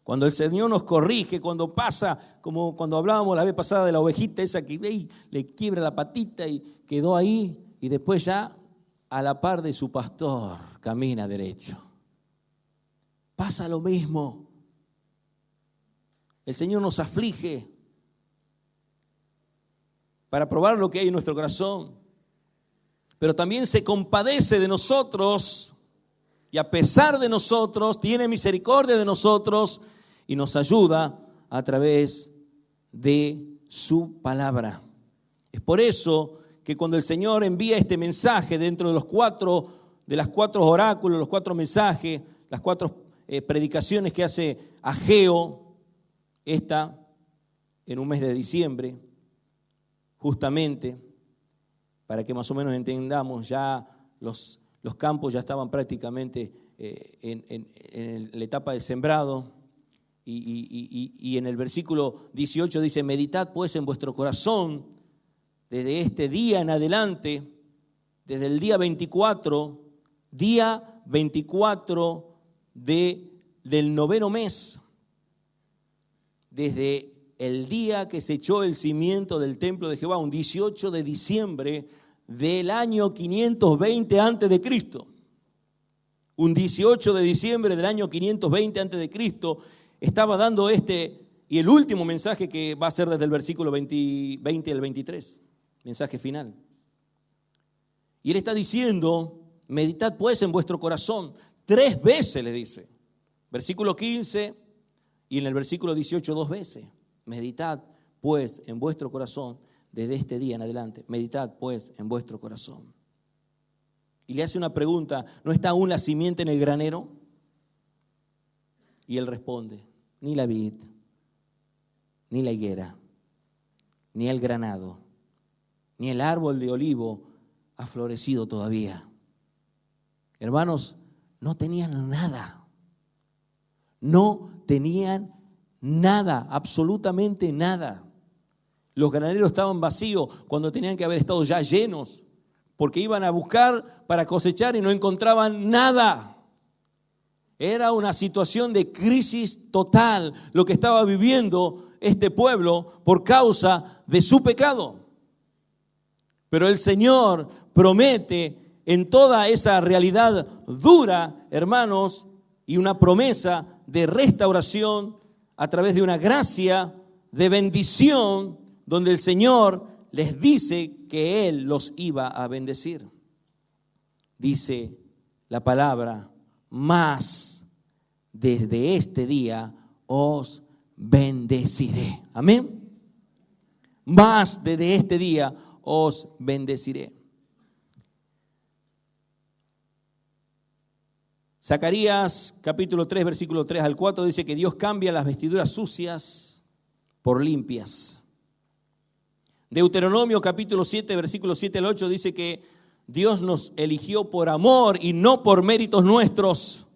Cuando el Señor nos corrige, cuando pasa, como cuando hablábamos la vez pasada de la ovejita esa que le quiebra la patita y quedó ahí, y después ya a la par de su pastor camina derecho. pasa lo mismo. El Señor nos aflige para probar lo que hay en nuestro corazón, pero también se compadece de nosotros y a pesar de nosotros tiene misericordia de nosotros y nos ayuda a través de su palabra. Es por eso que cuando el Señor envía este mensaje dentro de las cuatro oráculos, los 4 mensajes, las 4 predicaciones que hace Ageo, esta en un mes de diciembre, justamente para que más o menos entendamos, ya los campos ya estaban prácticamente en la etapa de sembrado. Y en el versículo 18 dice: meditad pues en vuestro corazón desde este día en adelante, desde el día 24 del 9º mes, desde el día que se echó el cimiento del templo de Jehová, un 18 de diciembre del año 520 antes de Cristo. Un 18 de diciembre del año 520 antes de Cristo estaba dando y el último mensaje, que va a ser desde el versículo 20 al 23, mensaje final. Y él está diciendo: meditad pues en vuestro corazón. 3 veces le dice. Versículo 15 y en el versículo 18 2 veces. Meditad pues en vuestro corazón desde este día en adelante. Meditad pues en vuestro corazón. Y le hace una pregunta: ¿no está aún la simiente en el granero? Y él responde: ni la vid, ni la higuera, ni el granado, ni el árbol de olivo ha florecido todavía. Hermanos, no tenían nada. No tenían nada, absolutamente nada. Los graneros estaban vacíos cuando tenían que haber estado ya llenos, porque iban a buscar para cosechar y no encontraban nada. Era una situación de crisis total lo que estaba viviendo este pueblo por causa de su pecado. Pero el Señor promete en toda esa realidad dura, hermanos, y una promesa de restauración a través de una gracia de bendición, donde el Señor les dice que Él los iba a bendecir. Dice la palabra: mas desde este día os bendeciré. Amén. Mas desde este día os bendeciré. Zacarías capítulo 3, versículo 3 al 4 dice que Dios cambia las vestiduras sucias por limpias. Deuteronomio capítulo 7, versículo 7 al 8 dice que Dios nos eligió por amor y no por méritos nuestros.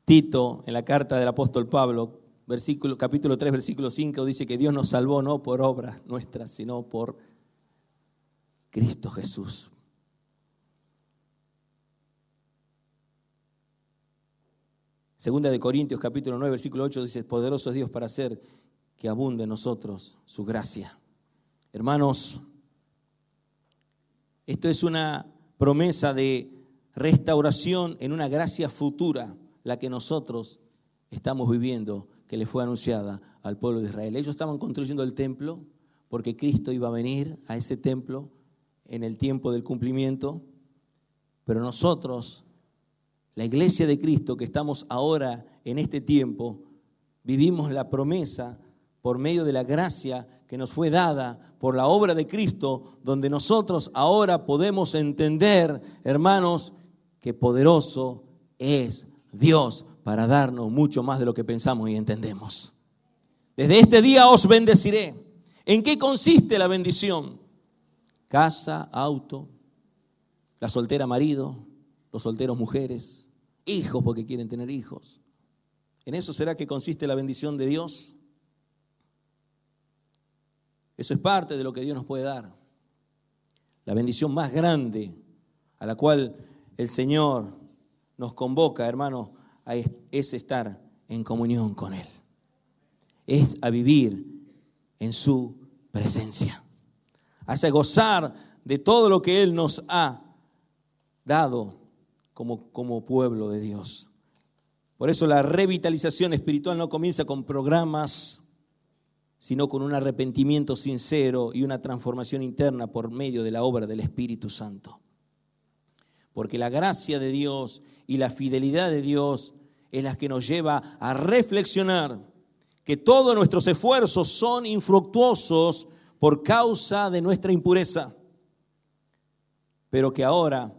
Tito, en la carta del apóstol Pablo, capítulo 3, versículo 5, dice que Dios nos salvó no por obras nuestras, sino por Cristo Jesús. Segunda de Corintios, capítulo 9, versículo 8, dice: poderoso es Dios para hacer que abunde en nosotros su gracia. Hermanos, esto es una promesa de restauración en una gracia futura, la que nosotros estamos viviendo, que le fue anunciada al pueblo de Israel. Ellos estaban construyendo el templo porque Cristo iba a venir a ese templo en el tiempo del cumplimiento, pero nosotros, la iglesia de Cristo, que estamos ahora en este tiempo, vivimos la promesa por medio de la gracia que nos fue dada por la obra de Cristo, donde nosotros ahora podemos entender, hermanos, que poderoso es Dios para darnos mucho más de lo que pensamos y entendemos. Desde este día os bendeciré. ¿En qué consiste la bendición? Casa, auto, la soltera marido, los solteros mujeres, hijos porque quieren tener hijos. ¿En eso será que consiste la bendición de Dios? Eso es parte de lo que Dios nos puede dar. La bendición más grande a la cual el Señor nos convoca, hermanos, es estar en comunión con Él. Es a vivir en su presencia. Hace gozar de todo lo que Él nos ha dado como pueblo de Dios. Por eso la revitalización espiritual no comienza con programas, sino con un arrepentimiento sincero y una transformación interna por medio de la obra del Espíritu Santo. Porque la gracia de Dios y la fidelidad de Dios es la que nos lleva a reflexionar que todos nuestros esfuerzos son infructuosos por causa de nuestra impureza. Pero que ahora,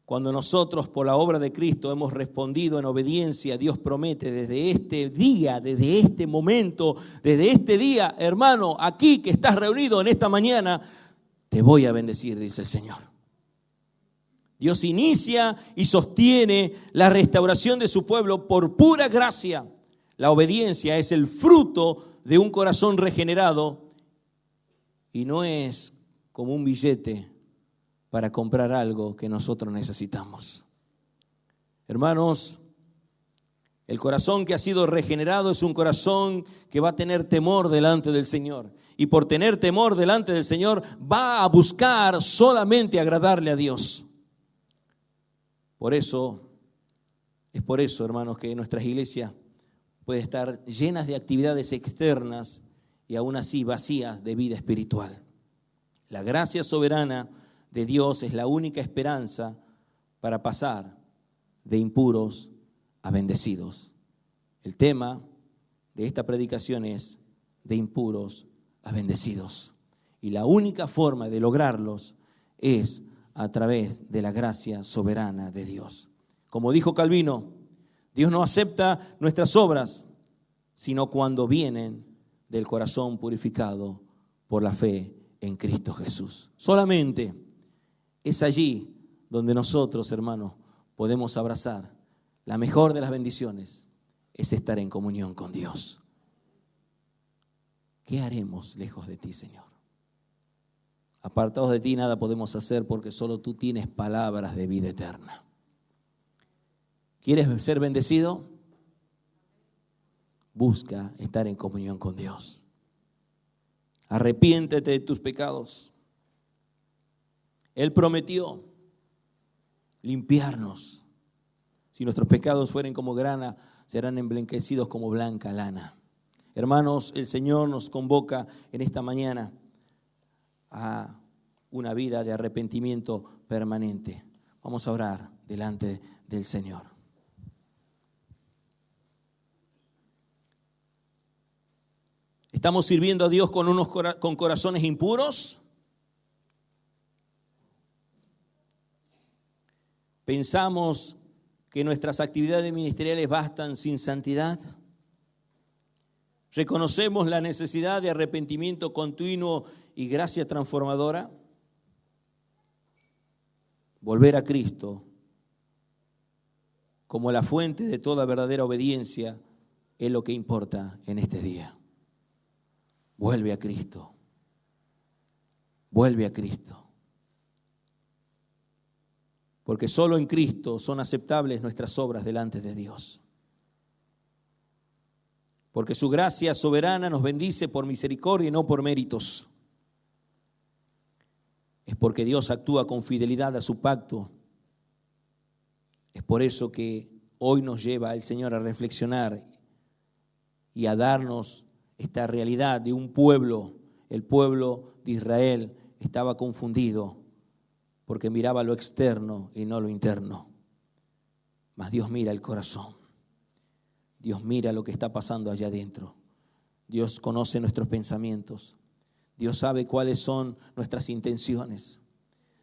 cuando nosotros por la obra de Cristo hemos respondido en obediencia, Dios promete desde este día, desde este momento, desde este día, hermano, aquí que estás reunido en esta mañana, te voy a bendecir, dice el Señor. Dios inicia y sostiene la restauración de su pueblo por pura gracia. La obediencia es el fruto de un corazón regenerado y no es como un billete para comprar algo que nosotros necesitamos. Hermanos, el corazón que ha sido regenerado es un corazón que va a tener temor delante del Señor. Y por tener temor delante del Señor va a buscar solamente agradarle a Dios. Es por eso, hermanos, que nuestras iglesias pueden estar llenas de actividades externas y aún así vacías de vida espiritual. La gracia soberana de Dios es la única esperanza para pasar de impuros a bendecidos. El tema de esta predicación es de impuros a bendecidos. Y la única forma de lograrlos es a través de la gracia soberana de Dios. Como dijo Calvino, Dios no acepta nuestras obras, sino cuando vienen del corazón purificado por la fe en Cristo Jesús. Solamente es allí donde nosotros, hermanos, podemos abrazar la mejor de las bendiciones, es estar en comunión con Dios. ¿Qué haremos lejos de ti, Señor? Apartados de ti nada podemos hacer porque solo tú tienes palabras de vida eterna. ¿Quieres ser bendecido? Busca estar en comunión con Dios. Arrepiéntete de tus pecados. Él prometió limpiarnos. Si nuestros pecados fueren como grana, serán emblanquecidos como blanca lana. Hermanos, el Señor nos convoca en esta mañana a una vida de arrepentimiento permanente. Vamos a orar delante del Señor. ¿Estamos sirviendo a Dios con corazones impuros? ¿Pensamos que nuestras actividades ministeriales bastan sin santidad? ¿Reconocemos la necesidad de arrepentimiento continuo y gracia transformadora? Volver a Cristo como la fuente de toda verdadera obediencia es lo que importa en este día. Vuelve a Cristo. Vuelve a Cristo. Porque solo en Cristo son aceptables nuestras obras delante de Dios. Porque su gracia soberana nos bendice por misericordia y no por méritos. Es porque Dios actúa con fidelidad a su pacto. Es por eso que hoy nos lleva el Señor a reflexionar y a darnos esta realidad de un pueblo. El pueblo de Israel estaba confundido porque miraba lo externo y no lo interno. Mas Dios mira el corazón. Dios mira lo que está pasando allá adentro. Dios conoce nuestros pensamientos. Dios sabe cuáles son nuestras intenciones.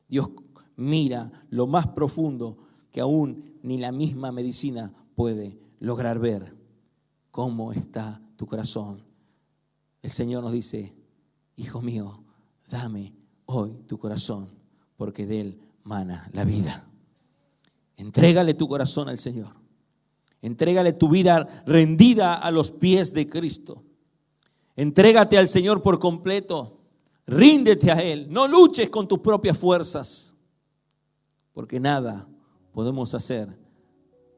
Dios mira lo más profundo que aún ni la misma medicina puede lograr ver. ¿Cómo está tu corazón? El Señor nos dice: hijo mío, dame hoy tu corazón, porque de él mana la vida. Entrégale tu corazón al Señor. Entrégale tu vida rendida a los pies de Cristo. Entrégate al Señor por completo. Ríndete a Él. No luches con tus propias fuerzas, porque nada podemos hacer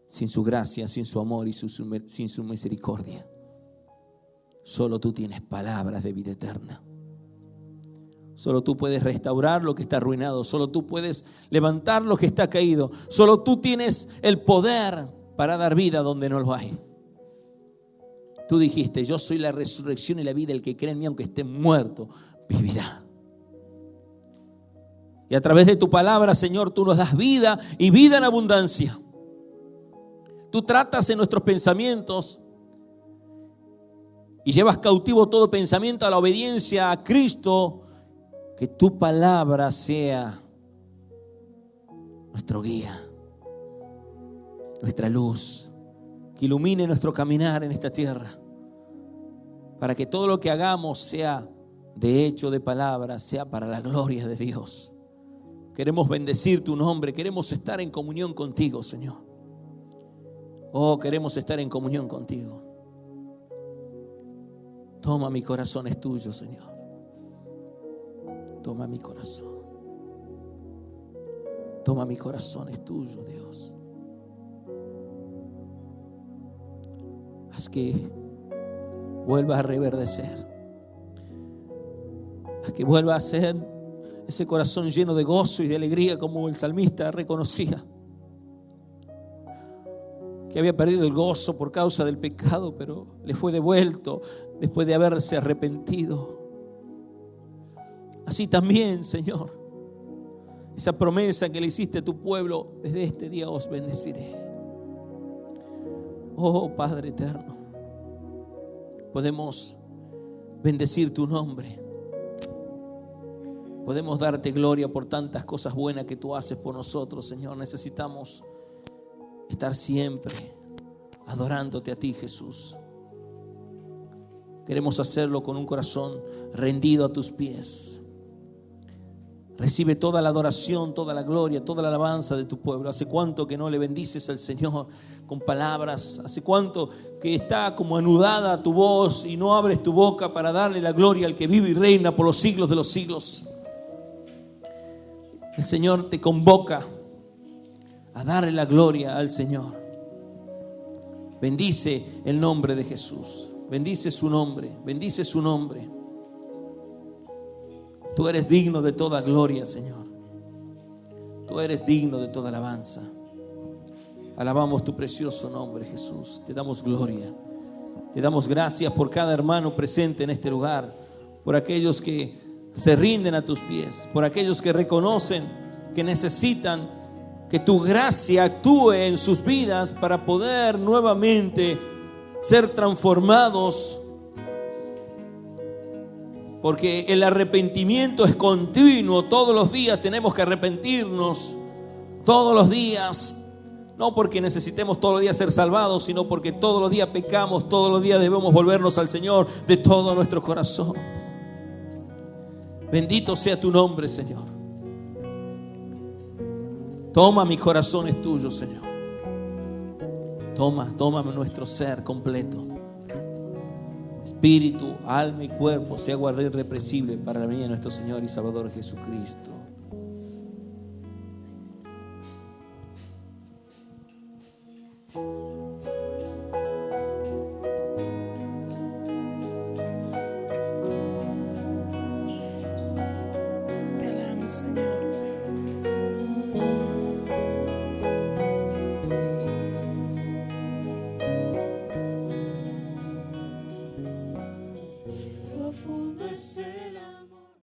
sin su gracia, sin su amor y sin su misericordia. Solo tú tienes palabras de vida eterna. Solo tú puedes restaurar lo que está arruinado. Solo tú puedes levantar lo que está caído. Solo tú tienes el poder para dar vida donde no lo hay. Tú dijiste: yo soy la resurrección y la vida. El que cree en mí, aunque esté muerto, vivirá. Y a través de tu palabra, Señor, tú nos das vida y vida en abundancia. Tú tratas en nuestros pensamientos y llevas cautivo todo pensamiento a la obediencia a Cristo. Que tu palabra sea nuestro guía, nuestra luz, que ilumine nuestro caminar en esta tierra, para que todo lo que hagamos sea de hecho, de palabra, sea para la gloria de Dios. Queremos bendecir tu nombre, queremos estar en comunión contigo, Señor. Oh, queremos estar en comunión contigo. Toma mi corazón, es tuyo, Señor. Toma mi corazón. Toma mi corazón, es tuyo, Dios. Haz que vuelva a reverdecer. Haz que vuelva a ser ese corazón lleno de gozo y de alegría, como el salmista reconocía que había perdido el gozo por causa del pecado, pero le fue devuelto después de haberse arrepentido. Así también, Señor, esa promesa que le hiciste a tu pueblo: desde este día os bendeciré. Oh Padre eterno, podemos bendecir tu nombre. Podemos darte gloria por tantas cosas buenas que tú haces por nosotros, Señor. Necesitamos estar siempre adorándote a ti, Jesús. Queremos hacerlo con un corazón rendido a tus pies. Recibe toda la adoración, toda la gloria, toda la alabanza de tu pueblo. ¿Hace cuánto que no le bendices al Señor con palabras? ¿Hace cuánto que está como anudada tu voz y no abres tu boca para darle la gloria al que vive y reina por los siglos de los siglos? El Señor te convoca a darle la gloria al Señor. Bendice el nombre de Jesús. Bendice su nombre. Bendice su nombre. Tú eres digno de toda gloria, Señor. Tú eres digno de toda alabanza. Alabamos tu precioso nombre, Jesús. Te damos gloria. Te damos gracias por cada hermano presente en este lugar, por aquellos que se rinden a tus pies, por aquellos que reconocen que necesitan que tu gracia actúe en sus vidas para poder nuevamente ser transformados. Porque el arrepentimiento es continuo. Todos los días tenemos que arrepentirnos. Todos los días. No porque necesitemos todos los días ser salvados, sino porque todos los días pecamos. Todos los días debemos volvernos al Señor de todo nuestro corazón. Bendito sea tu nombre, Señor. Toma mi corazón, es tuyo, Señor. Toma nuestro ser completo. Espíritu, alma y cuerpo sea guardado irrepresible para la venida de nuestro Señor y Salvador Jesucristo. Te alabamos, Señor. Profundo es el